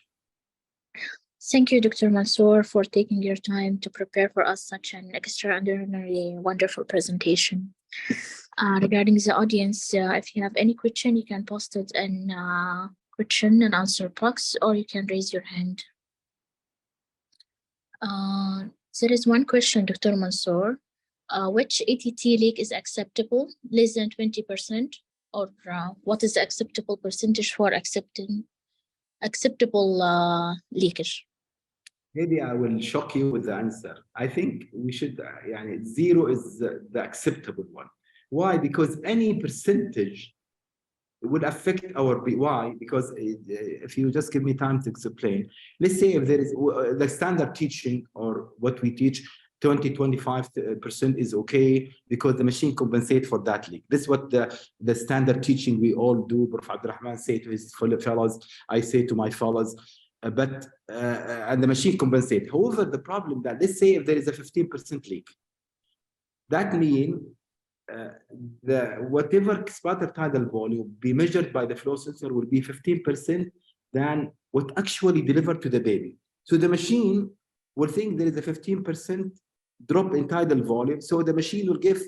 Thank you, Dr. Mansour, for taking your time to prepare for us such an extraordinary, wonderful presentation. Regarding the audience, if you have any question, you can post it in question and answer box, or you can raise your hand. There is one question, Dr. Mansour. Which ATT leak is acceptable, less than 20%, or what is the acceptable percentage for acceptable leakage? Maybe I will shock you with the answer. I think we should, zero is the acceptable one. Why? Because any percentage would affect our why? Because if you just give me time to explain, let's say if there is the standard teaching or what we teach, 20-25% is okay because the machine compensates for that leak. This is what the standard teaching we all do. Prof. Abdurrahman say to his fellows, I say to my fellows, and the machine compensates. However, the problem that let's say if there is a 15% leak, that means whatever spatter tidal volume be measured by the flow sensor will be 15% than what actually delivered to the baby. So the machine will think there is a 15% drop in tidal volume. So the machine will give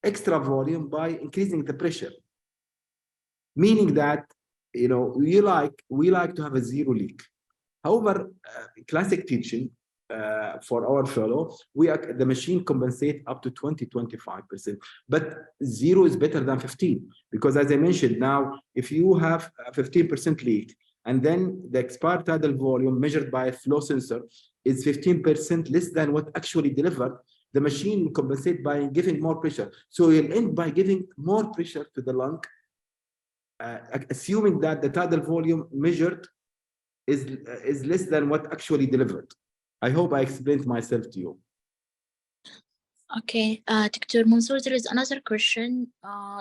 extra volume by increasing the pressure. Meaning that, we like to have a zero leak. However, classic teaching for our fellow, the machine compensate up to 20-25%, but zero is better than 15 because, as I mentioned, now if you have a 15% leak and then the expired tidal volume measured by a flow sensor is 15% less than what actually delivered, the machine will compensate by giving more pressure. So you'll end by giving more pressure to the lung, assuming that the tidal volume measured is less than what actually delivered. I hope I explained myself to you. Okay, Dr. Mansour, there is another question.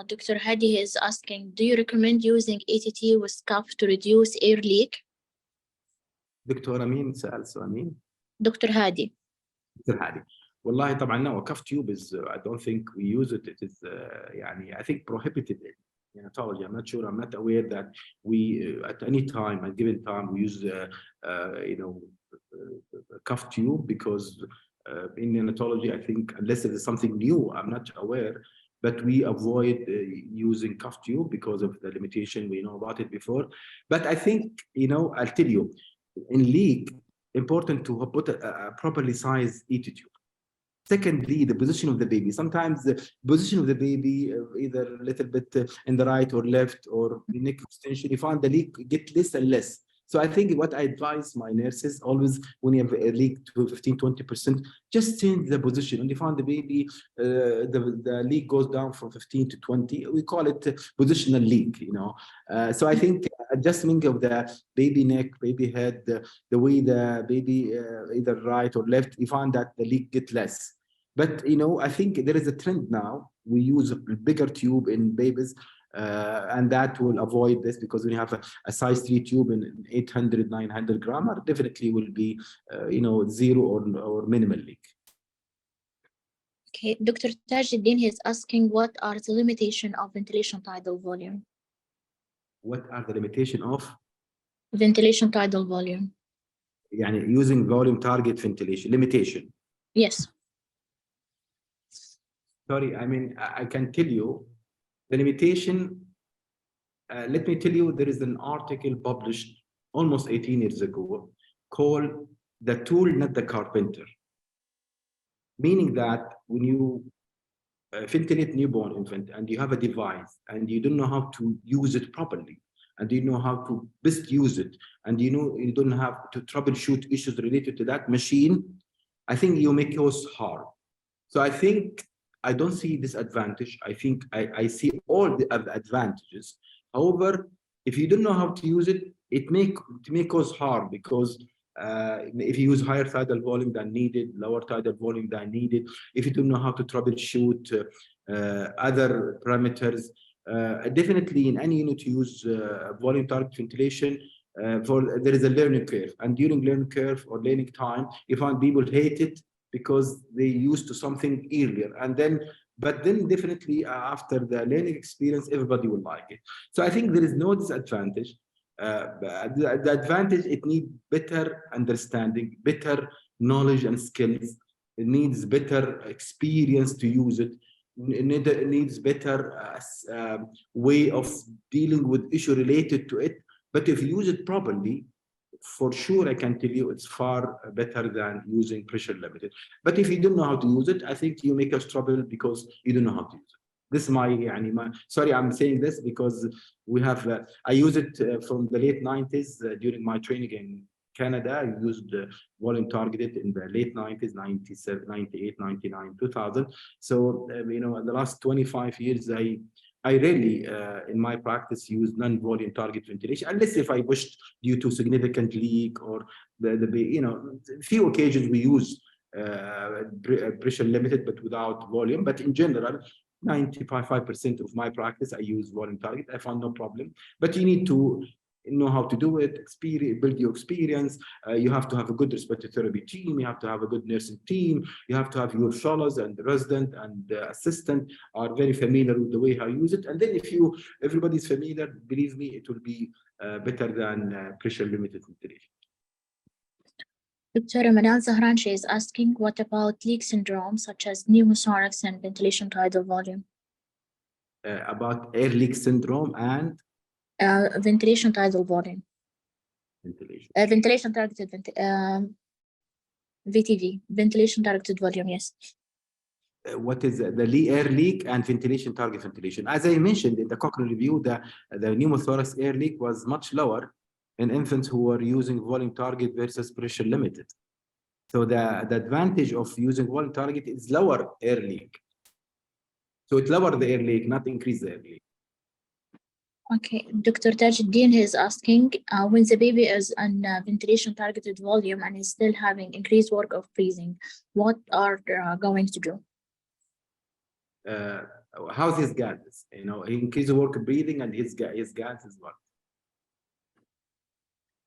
Dr. Hadi is asking, do you recommend using ATT with cuff to reduce air leak? دكتور أمين سأل سؤال مين؟ Dr. Hadi. Dr. Hadi. والله طبعا no, cuff tube is I don't think we use it. It is I think prohibited in neonatology. I'm not sure. I'm not aware that we at any time, at given time, we use cuff tube because in neonatology, I think unless it is something new, I'm not aware. But we avoid using cuff tube because of the limitation. We know about it before. But I think I'll tell you, in leak, important to put a properly sized ET tube. Secondly, the position of the baby. Sometimes the position of the baby, either a little bit in the right or left or the neck extension, you find the leak get less and less. So I think what I advise my nurses always, when you have a leak to 15-20%, just change the position. When you find the baby, the leak goes down from 15 to 20. We call it positional leak. So I think adjustment of the baby neck, baby head, the way the baby either right or left, you find that the leak get less. But I think there is a trend now. We use a bigger tube in babies. And that will avoid this, because when you have a size 3 tube in 800, 900 grammar, definitely will be, zero or minimal leak. Okay, Dr. Tajuddin is asking, what are the limitations of ventilation tidal volume? What are the limitation of Ventilation tidal volume. using volume target ventilation? Limitation. Yes. Sorry, I can tell you the limitation. Let me tell you, there is an article published almost 18 years ago called "The Tool, Not the Carpenter," meaning that when you ventilate newborn infant and you have a device and you don't know how to use it properly, and you know how to best use it, and you don't have to troubleshoot issues related to that machine, I think you make yours hard. So I don't see disadvantage. I think I see all the advantages. However, if you don't know how to use it, it may cause harm, because if you use higher tidal volume than needed, lower tidal volume than needed, if you don't know how to troubleshoot other parameters, definitely in any unit use volume target ventilation, there is a learning curve, and during learning curve or learning time, you find people hate it because they used to something earlier, but then definitely after the learning experience, everybody will like it. So I think there is no disadvantage. The advantage, it needs better understanding, better knowledge and skills. It needs better experience to use it. It needs better way of dealing with issue related to it. But if you use it properly, for sure, I can tell you it's far better than using pressure limited. But if you don't know how to use it, I think you make us trouble because you don't know how to use it. This is sorry, I'm saying this because we have, I use it from the late 90s during my training in Canada. I used volume targeted in the late 90s, 97, 98, 99, 2000. So, in the last 25 years, I rarely, in my practice, use non-volume target ventilation, unless if I wished due to significant leak or few occasions we use pressure limited, but without volume. But in general, 95% of my practice, I use volume target. I found no problem. But you need to know how to do it, build your experience. You have to have a good respiratory therapy team. You have to have a good nursing team. You have to have your fellows and the resident and the assistant are very familiar with the way how you use it. And then if everybody's familiar, believe me, it will be better than pressure limited ventilation. Dr. Manal Zahran, she is asking, what about leak syndrome such as pneumothorax and ventilation tidal volume? About air leak syndrome and ventilation tidal volume. Ventilation targeted VTV, ventilation targeted volume, yes. What is the air leak and ventilation target ventilation? As I mentioned in the Cochrane review, the pneumothorax air leak was much lower in infants who were using volume target versus pressure limited. So the advantage of using volume target is lower air leak. So it lower the air leak, not increase the air leak. Okay, Dr. Tajuddin is asking, when the baby is on ventilation targeted volume and is still having increased work of breathing, what are going to do? How's his gas? He increases work of breathing, and his gas is what?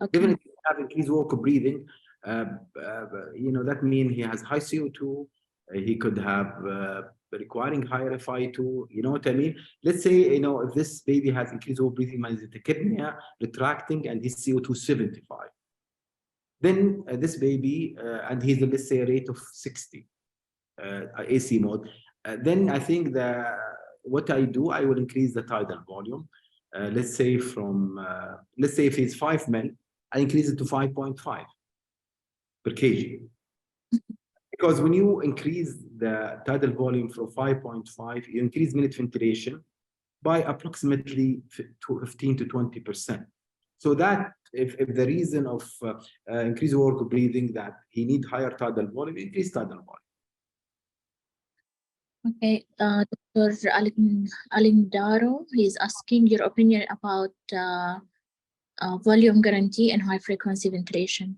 Okay. Even if you have increased work of breathing, that means he has high CO2. He could have requiring higher FI2. You know what I mean? Let's say, if this baby has increased work of breathing, means the tachypnea, retracting, and his CO2 75. Then this baby, and he's, let's say, a rate of 60 AC mode. Then I think what I do, I will increase the tidal volume. Let's say if it's 5 mil, I increase it to 5.5 per kg. Because when you increase the tidal volume from 5.5, you increase minute ventilation by approximately 15 to 20%. So that if the reason of increased work of breathing that he need higher tidal volume, increase tidal volume. Okay, Dr. Alindaro, he's asking your opinion about volume guarantee and high frequency ventilation.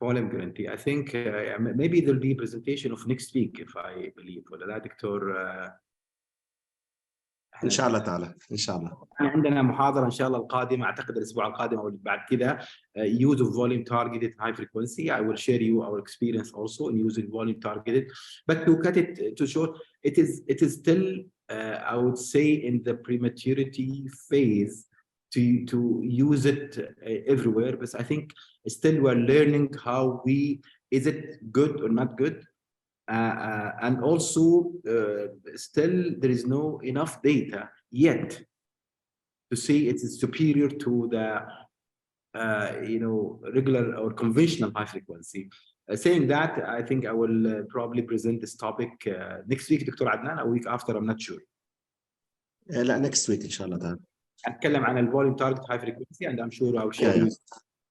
Volume guarantee. I think maybe there'll be a presentation of next week, if I believe, for the Dr. ان شاء الله تعالى ان شاء الله. عندنا محاضره ان شاء الله القادمه، اعتقد الاسبوع القادم او بعد كده، use of volume targeted high frequency. I will share you our experience also in using volume targeted, but to cut it too short, it is still I would say in the prematurity phase to use it everywhere, but I think still we're learning how is it good or not good. And also still there is no enough data yet to say it is superior to the regular or conventional high frequency. Saying that, I think I will probably present this topic next week, Dr. Adnan, a week after, I'm not sure. لا next week ان شاء الله تعالى. أتكلم عن ال volume target high frequency, and I'm sure I will share Yeah, you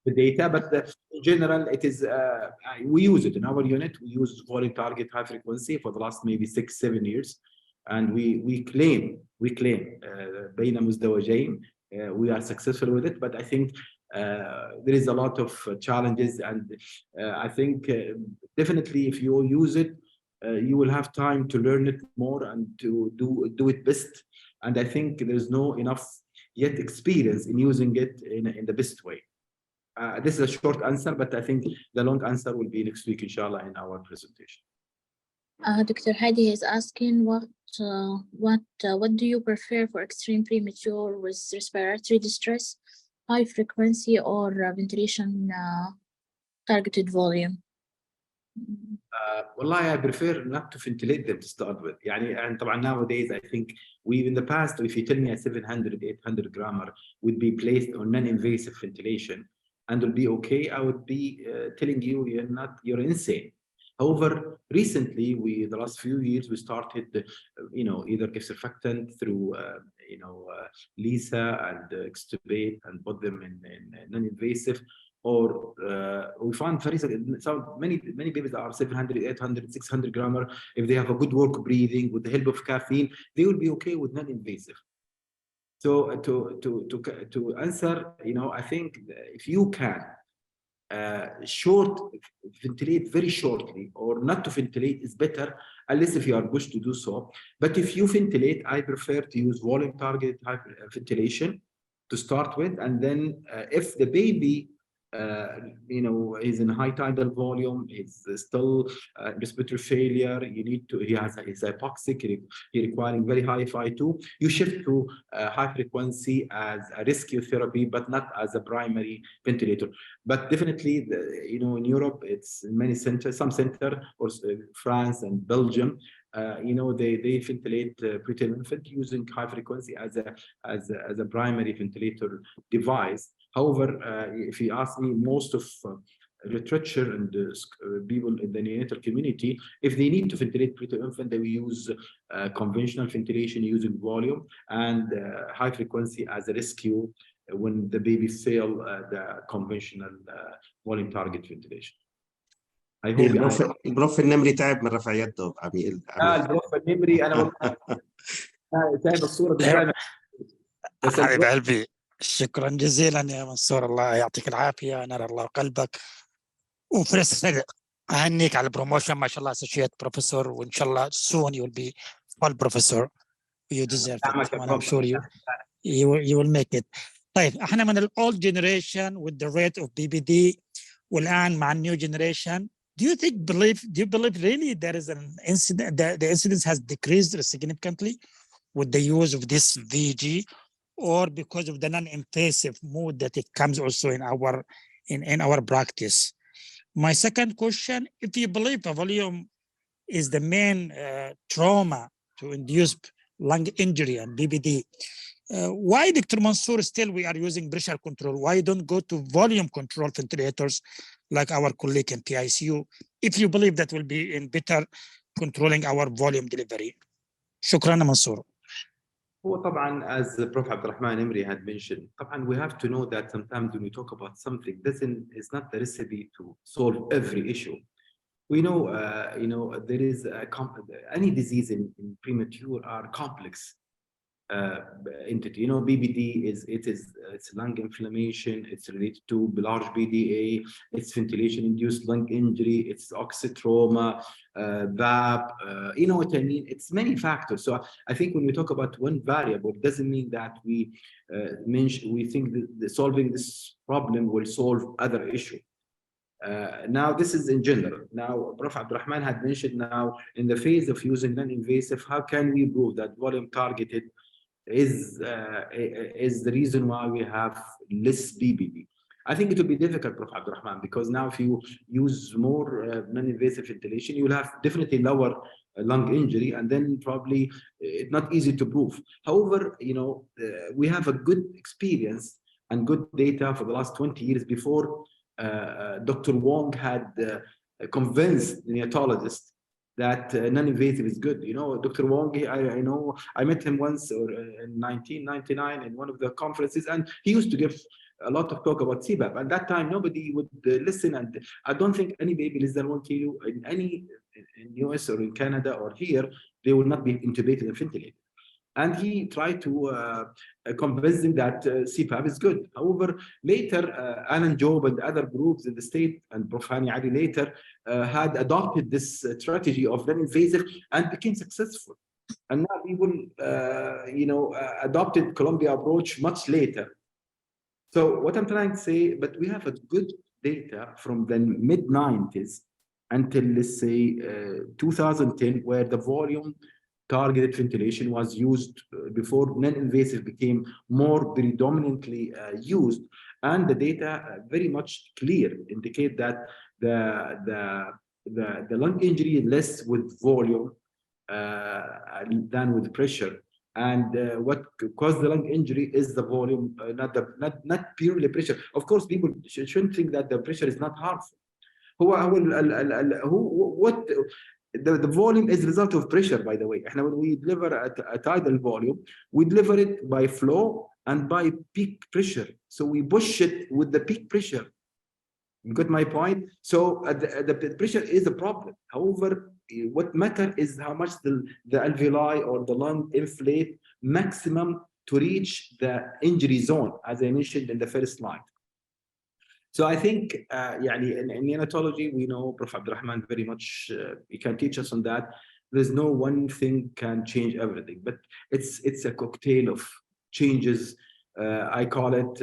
the data, but in general, it is we use it in our unit. We use volume target high frequency for the last maybe 6-7 years, and we claim بين مزدوجين we are successful with it. But I think there is a lot of challenges, and I think definitely if you use it, you will have time to learn it more and to do it best. And I think there's no enough yet experience in using it in the best way. This is a short answer, but I think the long answer will be next week, inshallah, in our presentation. Dr. Hadi is asking what do you prefer for extreme premature with respiratory distress, high frequency or ventilation targeted volume? Wallahi, I prefer not to ventilate them to start with. And طبعا nowadays, I think in the past, if you tell me a 700, 800 grammer would be placed on non-invasive ventilation and will be okay, I would be telling you you're insane. However, recently, the last few years, we started, either give surfactant through, LISA and extubate and put them in non-invasive, or we found many babies are 700, 800, 600 grammer. If they have a good work breathing with the help of caffeine, they will be okay with non-invasive. So to answer, I think if you can ventilate very shortly, or not to ventilate is better, unless if you are pushed to do so. But if you ventilate, I prefer to use volume targeted ventilation to start with, and then if the baby is in high tidal volume, is still respiratory failure, he's hypoxic, he requiring very high FI2, you shift to high frequency as a rescue therapy, but not as a primary ventilator. But definitely, in Europe, it's in many centers, some center, or France and Belgium, they ventilate preterm infant using high frequency as a primary ventilator device. However, if you ask me, most of literature and people in the neonatal community, if they need to ventilate preterm infant, they will use conventional ventilation using volume and high frequency as a rescue when the baby fail the conventional volume target ventilation. I hope البروف النمري تعب من رفع يده عميل. البروف النمري انا والله شايف الصوره قدامي. حبيب قلبي، شكرا جزيلا يا منصور، الله يعطيك العافيه، نرى الله قلبك. وفرس اهنيك على البروموشن، ما شاء الله اسوشيت بروفيسور، وان شاء الله soon you will be full professor. You deserve it, and I'm sure you will make it. طيب احنا من الاولد جنريشن with the rate of BBD، والان مع النيو جنريشن. Do you believe really there is an incident, the incidence has decreased significantly with the use of this VG, or because of the non-invasive mode that it comes also in our practice? My second question, if you believe a volume is the main trauma to induce lung injury and BBD, why, Dr. Mansour, still we are using pressure control? Why don't go to volume control ventilators like our colleague in PICU, if you believe that will be in better controlling our volume delivery? شكرا منصور. هو طبعا, as Prof. Abdurrahman Emri had mentioned, طبعا we have to know that sometimes when we talk about something, it's not the recipe to solve every issue. We know, there is any disease in premature are complex. entity. You know, BBD it's lung inflammation. It's related to large BDA. It's ventilation-induced lung injury. It's oxytrauma, VAP. You know what I mean? It's many factors. So I think when we talk about one variable, it doesn't mean that we think that solving this problem will solve other issues. Now, this is in general. Now, Prof. Abdurrahman had mentioned now in the phase of using non-invasive, how can we prove that volume targeted is the reason why we have less BBD? I think it will be difficult, Prof. Abdurrahman, because now if you use more non-invasive ventilation, you will have definitely lower lung injury, and then probably it's not easy to prove. However, you know, we have a good experience and good data for the last 20 years before Dr. Wong had convinced the neonatologist that non-invasive is good. You know, Dr. Wong, I know, I met him once or in 1999 in one of the conferences, and he used to give a lot of talk about CPAP. At that time, nobody would listen, and I don't think any baby less than 1 kilo in US or in Canada or here, they will not be intubated and ventilated. And he tried to convince them that CPAP is good. However, later, Alan Job and other groups in the state, and Prof. Hani Ali later, had adopted this strategy of non-invasive and became successful. And now people, adopted Columbia approach much later. So what I'm trying to say, but we have a good data from the mid-90s until, let's say, 2010, where the volume targeted ventilation was used before non-invasive became more predominantly used, and the data very much clear indicate that the lung injury is less with volume than with pressure, and what caused the lung injury is the volume, not purely pressure. Of course, people shouldn't think that the pressure is not harmful. The volume is the result of pressure, by the way. When we deliver a tidal volume, we deliver it by flow and by peak pressure. So we push it with the peak pressure. You got my point? So the pressure is a problem. However, what matters is how much the alveoli or the lung inflate maximum to reach the injury zone, as I mentioned in the first slide. So I think, in neonatology, we know Prof. Abdurrahman very much. He can teach us on that. There's no one thing can change everything, but it's a cocktail of changes. I call it,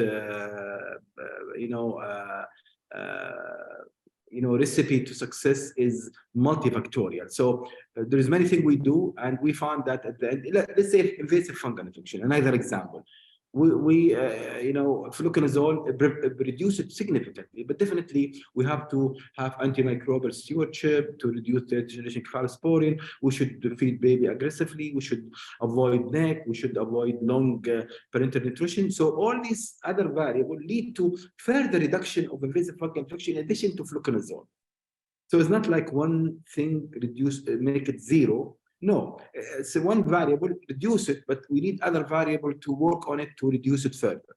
recipe to success is multifactorial. So there is many things we do, and we found that at the end, let's say invasive fungal infection, another example. Fluconazole reduce it significantly, but definitely we have to have antimicrobial stewardship to reduce the degeneration cephalosporin. We should feed baby aggressively. We should avoid neck. We should avoid long parenteral nutrition. So all these other variables lead to further reduction of invasive fungal infection in addition to fluconazole. So it's not like one thing make it zero. No, it's one variable, reduce it, but we need other variable to work on it to reduce it further.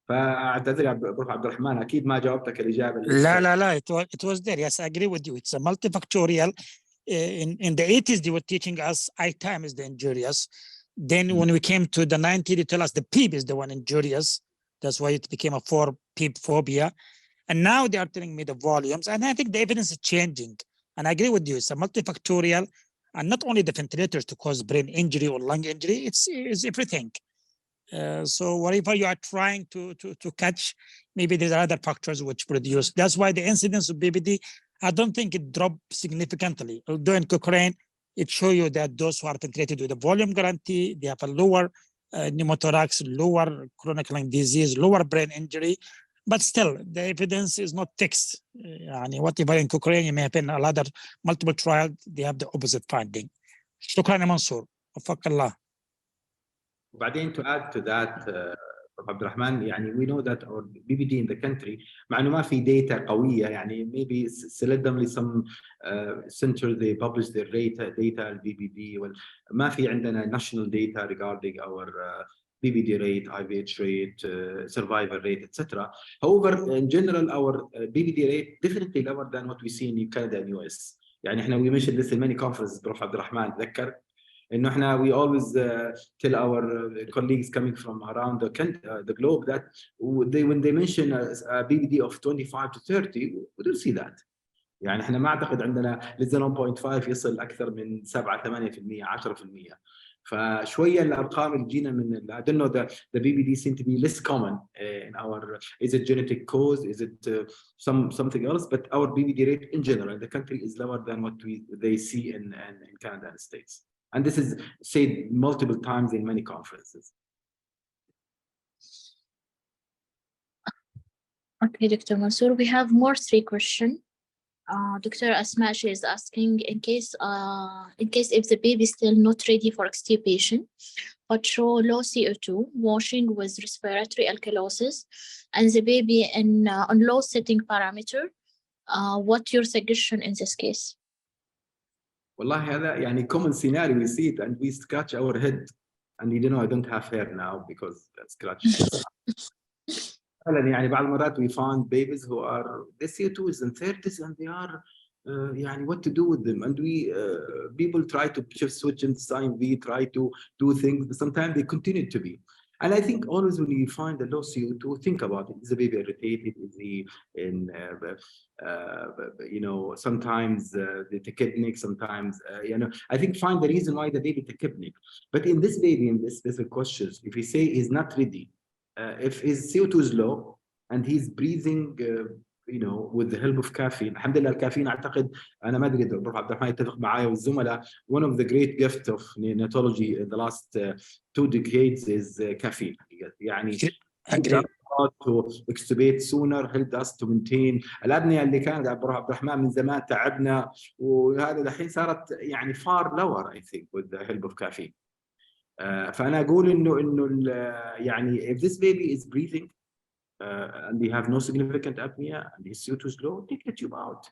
فاعتذر يا بروف عبد الرحمن اكيد ما جاوبتك الاجابه. لا it was there. Yes, I agree with you. It's a multifactorial. In the 80s they were teaching us I time is the injurious. Then when we came to the 90s they tell us the PEEP is the one injurious. That's why it became a PEEP phobia. And now they are telling me the volumes, and I think the evidence is changing. And I agree with you, it's a multifactorial, and not only the ventilators to cause brain injury or lung injury, it's everything. So whatever you are trying to catch, maybe there are other factors which produce. That's why the incidence of BBD, I don't think it dropped significantly. Although in Cochrane, it shows you that those who are ventilated with a volume guarantee, they have a lower pneumothorax, lower chronic lung disease, lower brain injury. But still, the evidence is not fixed. Whatever in Cochrane, you may have been a lot of multiple trials, they have the opposite finding. شكرا يا منصور. وفق الله. وبعدين to add to that, عبد الرحمن, we know that our BBD in the country, مع انه ما في data قوية, maybe seldomly some centers they publish their data BBD, ما في عندنا national data regarding our BBD rate, IVH rate, survival rate, etc. However, in general, our BBD rate definitely lower than what we see in Canada and US. we mentioned this in many conferences, Prof. عبد الرحمن تذكر. إنه إحنا we always tell our colleagues coming from around the globe that when they mention a BBD of 25 to 30, we don't see that. يعني احنا ما اعتقد عندنا less than 1.5 يصل اكثر من 7 8% 10%. فشويه الارقام اللي جينا من I don't know the BBD seem to be less common in our, is it genetic cause, is it something else, but our BBD rate in general in the country is lower than what they see in Canada and States, and this is said multiple times in many conferences. Okay, Dr. Mansour, we have more 3 questions. Dr. Asma, she is asking, in case if the baby is still not ready for extubation, but show low CO2, washing with respiratory alkalosis, and the baby on low setting parameter, what your suggestion in this case? والله هذا يعني common scenario, we see it and we scratch our head, and you know I don't have hair now because I scratched. يعني بعض المرات we find babies who are the CO2 is in 30s and they are يعني what to do with them, and we people try to switch into sign V, try to do things, but sometimes they continue to be. And I think always when you find a low CO2, think about it. Is the baby irritated? Is he in, you know, sometimes the tachypnic, sometimes, you know, I think find the reason why the baby tachypnic. But in this baby, in this specific questions, if we say he's not ready, if his CO2 is low and he's breathing, you know, with the help of caffeine. الحمد لله الكافيين أعتقد أنا ما أدري الدكتور عبد الرحمن يتفق معايا والزملاء, one of the great gifts of neonatology in the last 2 decades is caffeine. يعني to extubate sooner, helped us to maintain الأبنية اللي كانت عبد الرحمن من زمان تعبنا, وهذا الحين صارت يعني far lower I think with the help of caffeine. فأنا أقول إنه يعني if this baby is breathing and they have no significant apnea and his CO2 is low, take the tube out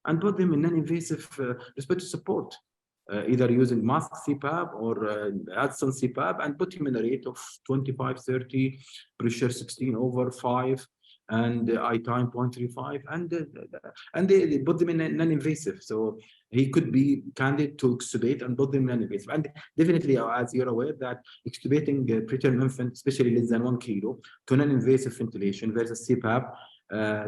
and put them in non-invasive respiratory support, either using mask CPAP or Hudson CPAP, and put him in a rate of 25-30, pressure 16/5, and I time 0.35, and they put them in non-invasive. So he could be candidate to extubate and put them in non-invasive. And definitely, as you're aware, that extubating a preterm infant, especially less than 1 kilo, to non-invasive ventilation versus CPAP,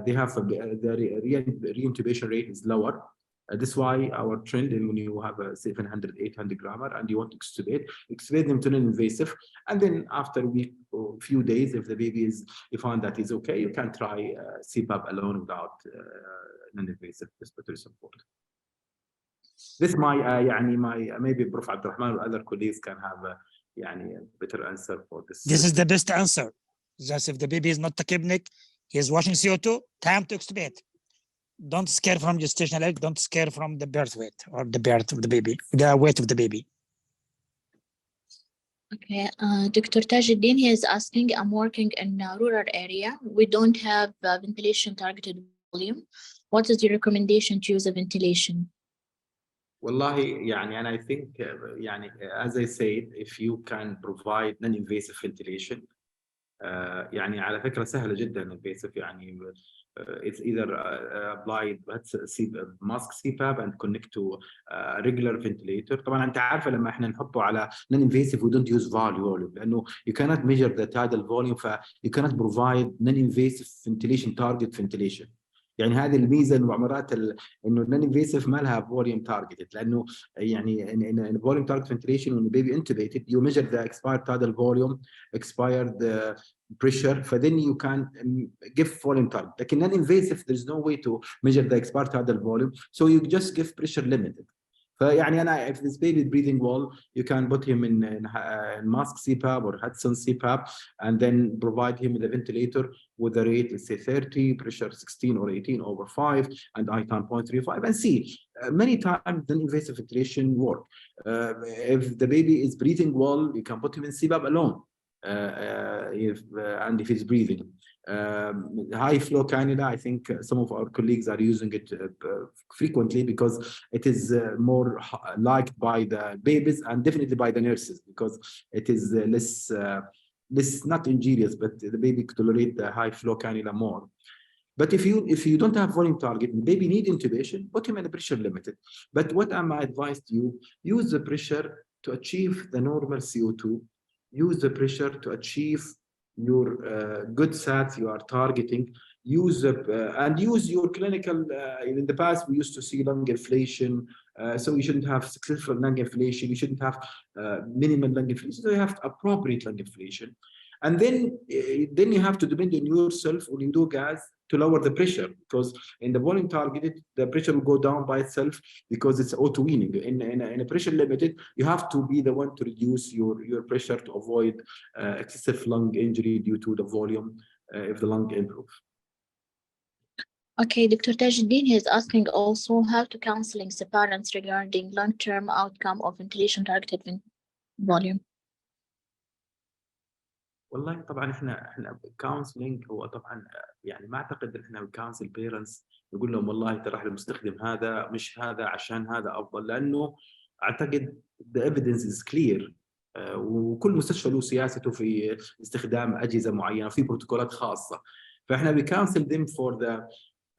they have the re-intubation rate is lower. This is why our trend, and when you have a 700, 800 grammer and you want to extubate them to non-invasive, and then after a week or a few days, if the baby is, you find that is okay, you can try CPAP alone without non-invasive respiratory support. This my يعني my maybe Prof. Abd Rahman or other colleagues can have a better answer for this. This is the best answer. Just if the baby is not tachypnic, he is washing CO2, time to extubate. Don't scare from gestational age, don't scare from the birth weight or the birth of the baby, the weight of the baby. Okay, Dr. Tajuddin, he is asking, I'm working in a rural area. We don't have ventilation targeted volume. What is your recommendation to use a ventilation? والله يعني and I think يعني as I said, if you can provide non-invasive ventilation, يعني على فكرة سهلة جدا invasive, يعني it's either applied mask CPAP and connect to regular ventilator. طبعا انت عارفه لما احنا نحطه على non-invasive we don't use volume لانه you cannot measure the tidal volume, ف you cannot provide non-invasive ventilation target ventilation. يعني هذه الميزه انه مرات انه النون انفيسيف ما لها فوليوم تارجت, لانه يعني ان فوليوم تارجت فنتريشن when the baby intubated you measure the expired tidal volume, expired pressure, then you can give volume target. لكن non invasive there's no way to measure the expired tidal volume, so you just give pressure limited. فيعني أنا if this baby is breathing well, you can put him in mask CPAP or Hudson CPAP and then provide him with a ventilator with a rate, let's say 30, pressure 16 or 18/5, and I time 0.35, and see. Many times the invasive ventilation work. If the baby is breathing well, you can put him in CPAP alone. And if he's breathing. High flow cannula, I think some of our colleagues are using it frequently because it is more liked by the babies and definitely by the nurses because it is less not injurious, but the baby could tolerate the high flow cannula more. But if you don't have volume target, the baby need intubation, put him in a pressure limited. But what am I advised to you? Use the pressure to achieve the normal CO2, use the pressure to achieve your good SAT you are targeting, use your clinical, in the past we used to see lung inflation, so you shouldn't have successful lung inflation, you shouldn't have minimal lung inflation, so you have appropriate lung inflation. And then you have to depend on yourself when you do gas to lower the pressure, because in the volume targeted, the pressure will go down by itself because it's auto-weaning. In a pressure limited, you have to be the one to reduce your pressure to avoid excessive lung injury due to the volume if the lung improves. Okay, Dr. Tajuddin is asking also how to counseling the parents regarding long-term outcome of ventilation targeted volume. والله طبعا احنا كونسلنج هو طبعا يعني ما اعتقد ان احنا بنكونسل بيرنتس نقول لهم والله ترى احنا المستخدم هذا مش هذا عشان هذا افضل، لانه اعتقد the evidence is clear. وكل مستشفى له سياسته في استخدام اجهزه معينه في بروتوكولات خاصه، فاحنا we counsel them for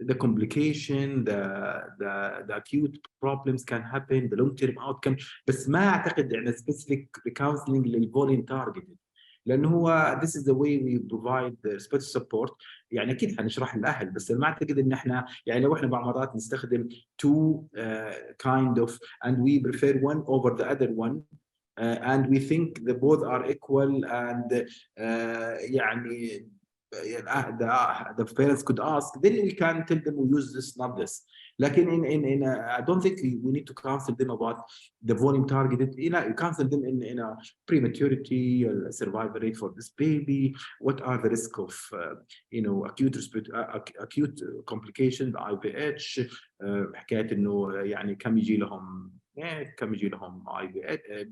the complication, the acute problems can happen, the long term outcome، بس ما اعتقد يعني specific counseling للفولين targeted، لانه هو this is the way we provide the special support. يعني اكيد حنشرح للاهل، بس ما اعتقد ان احنا يعني لو احنا بعض مرات نستخدم two kind of and we prefer one over the other one and we think the both are equal and يعني the parents could ask, then we can tell them we use this, not this. Like I don't think we need to counsel them about the volume targeted. You counsel them in a prematurity, survival rate for this baby. What are the risk of acute complications, IVH. حكاية إنه يعني كم يجي لهم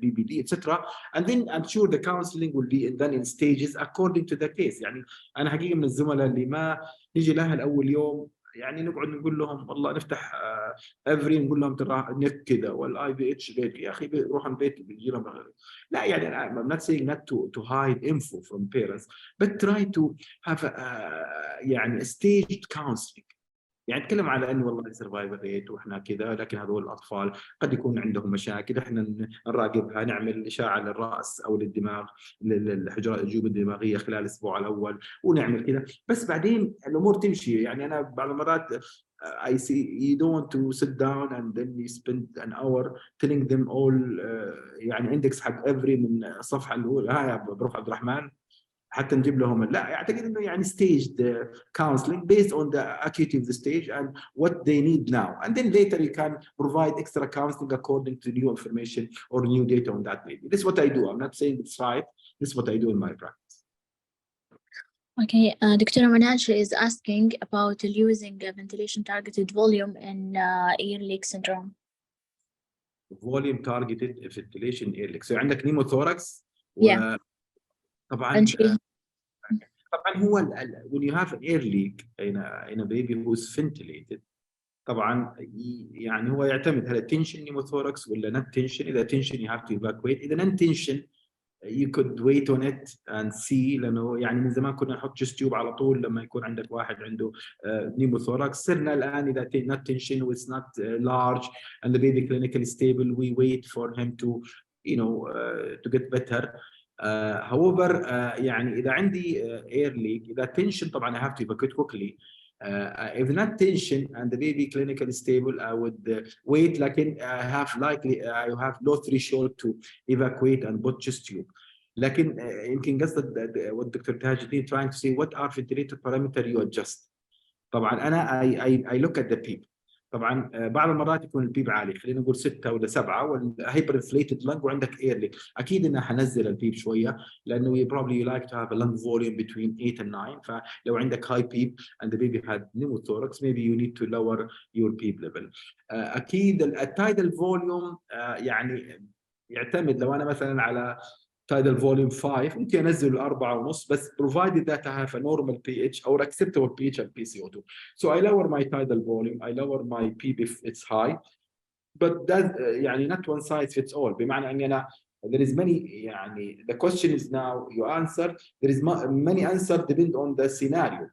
BBD, etc. And then I'm sure the counseling will be done in stages according to the case. يعني أنا حقيقة من الزملاء اللي ما نيجي لها الأول يوم يعني نقعد نقول لهم والله نفتح افري نقول لهم ترى نت كذا والاي بي اتش بيت، يا اخي روح البيت بيجي لهم لا. يعني I'm not saying not to hide info from parents, but try to have يعني a staged counseling. يعني نتكلم على انه والله سرفايفل ريت واحنا كذا، لكن هذول الاطفال قد يكون عندهم مشاكل احنا نراقبها، نعمل اشعه للراس او للدماغ للحجرات الجيوب الدماغيه خلال الاسبوع الاول ونعمل كذا، بس بعدين الامور تمشي. يعني انا بعض المرات I see you don't want to sit down and then you spend an hour telling them all يعني اندكس حق افري من الصفحه الاولى ها يا بروح عبد الرحمن حتى نجيب لهم. لا اعتقد انه يعني staged counseling based on the acuity of the stage and what they need now, and then later you can provide extra counseling according to new information or new data on that baby. This is what I do. I'm not saying it's right. This is what I do in my practice. Okay, Dr. Manaj is asking about using ventilation targeted volume in ear leak syndrome. Volume targeted ventilation ear leak. So عندك pneumothorax. Yeah. طبعا هو when you have an ear leak in a baby who is ventilated طبعا يعني هو يعتمد هل tension pneumothorax ولا not tension. إذا tension you have to evacuate. إذا non tension you could wait on it and see، لأنه يعني من زمان كنا نحط chest tube على طول لما يكون عندك واحد عنده pneumothorax. صرنا الآن إذا not tension it's not large and the baby clinically stable we wait for him to to get better. However يعني إذا عندي air leak إذا tension طبعا I have to evacuate quickly. If not tension and the baby clinically stable I would wait, لكن I have low threshold to evacuate and put chest tube. لكن يمكن قصد what Dr. Tajuddin trying to say what are ventilator parameter you adjust. طبعا أنا I look at the PEEP. طبعا بعض المرات يكون البيب عالي، خلينا نقول 6 ولا 7 والهايبر انفليتد لنج وعندك اير ليك، اكيد انها حنزل البيب شويه لانه you probably like to have a lung volume between 8 and 9. فلو عندك high PEEP and the baby had pneumothorax maybe you need to lower your PEEP level. اكيد التايدال فوليوم يعني يعتمد. لو انا مثلا على tidal volume 5 ممكن انزل 4.5 بس provided that I have a normal pH or acceptable pH and PCO2. So I lower my tidal volume, I lower my PEEP if it's high, but that يعني not one size fits all. بمعنى اني انا there is many يعني the question is now you answer there is many answers depend on the scenario.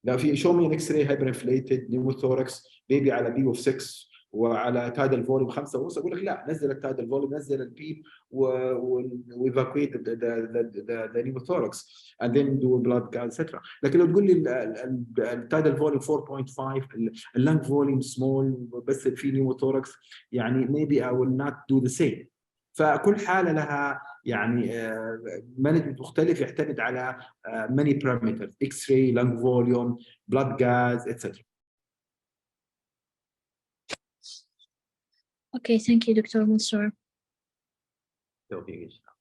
Now if you show me an X-ray hyperinflated pneumothorax baby على B of 6 وعلى تايدال فوليوم 5.5 اقول لك لا، نزل التايدال فوليوم، نزل البيب وايفاكويت ذا pneumothorax and then do blood gas etc. لكن لو تقول لي التايدال فوليوم 4.5 اللنج فوليوم سمول بس في pneumothorax، يعني maybe I will not do the same. فكل حاله لها يعني مانجمنت مختلف يعتمد على many parameters X-ray, lung volume, blood gas etc. Okay, thank you دكتور منصور. توفيق إن شاء الله.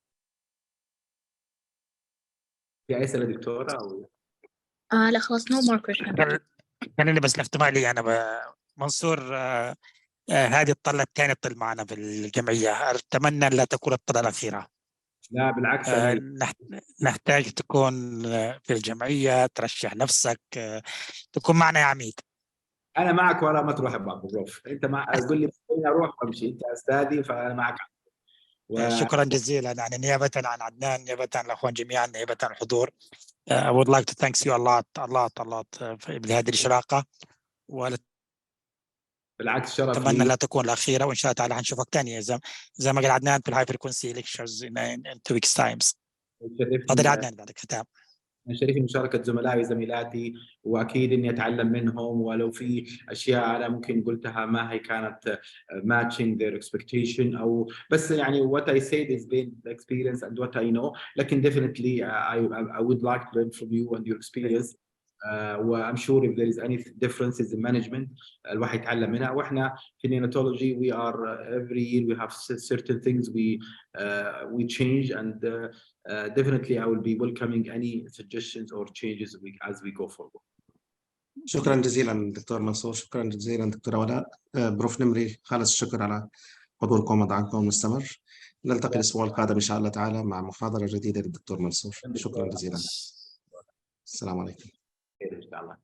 في أسئلة دكتورة أو؟ لا خلاص no more question. خليني بس نختم علي أنا منصور. هذه الطلة الثانية تطل معنا في الجمعية، أتمنى لا تكون الطلة الأخيرة. لا بالعكس، نحتاج تكون في الجمعية، ترشح نفسك، تكون معنا يا عميد. أنا معك ولا ما تروح يا بابا بروف، أنت قول لي أروح وأمشي، أنت أستاذي فأنا معك. شكرا جزيلا، يعني نيابة عن عدنان، نيابة عن الأخوان جميعا، نيابة عن الحضور. I would like to thank you a lot بهذه الإشراقة، بالعكس شرف أتمنى لي. لا تكون الأخيرة، وإن شاء الله تعالى هنشوفك تاني زي ما قال عدنان في الهاي فريكونسي ليكتشرز in 2 weeks times. تفضل يا عدنان بعد الختام. شريفي مشاركة زملائي وزميلاتي، وأكيد إني أتعلم منهم، ولو في أشياء أنا ممكن قلتها ما هي كانت matching their expectation أو بس يعني what I said is been the experience and what I know. لكن definitely I would like to learn from you and your experience. I'm sure if there is any differences in management الواحد يتعلم منها. وإحنا في neonatology we are every year we have certain things we change and definitely I will be welcoming any suggestions or changes as we go forward. شكرا جزيلا دكتور منصور، شكرا جزيلا دكتورة ولاء. بروف نمري، خالص الشكر على حضوركم ودعمكم المستمر. نلتقي الأسبوع القادم إن شاء الله تعالى مع محاضرة جديدة للدكتور منصور. شكرا جزيلا. السلام عليكم. إن شاء الله.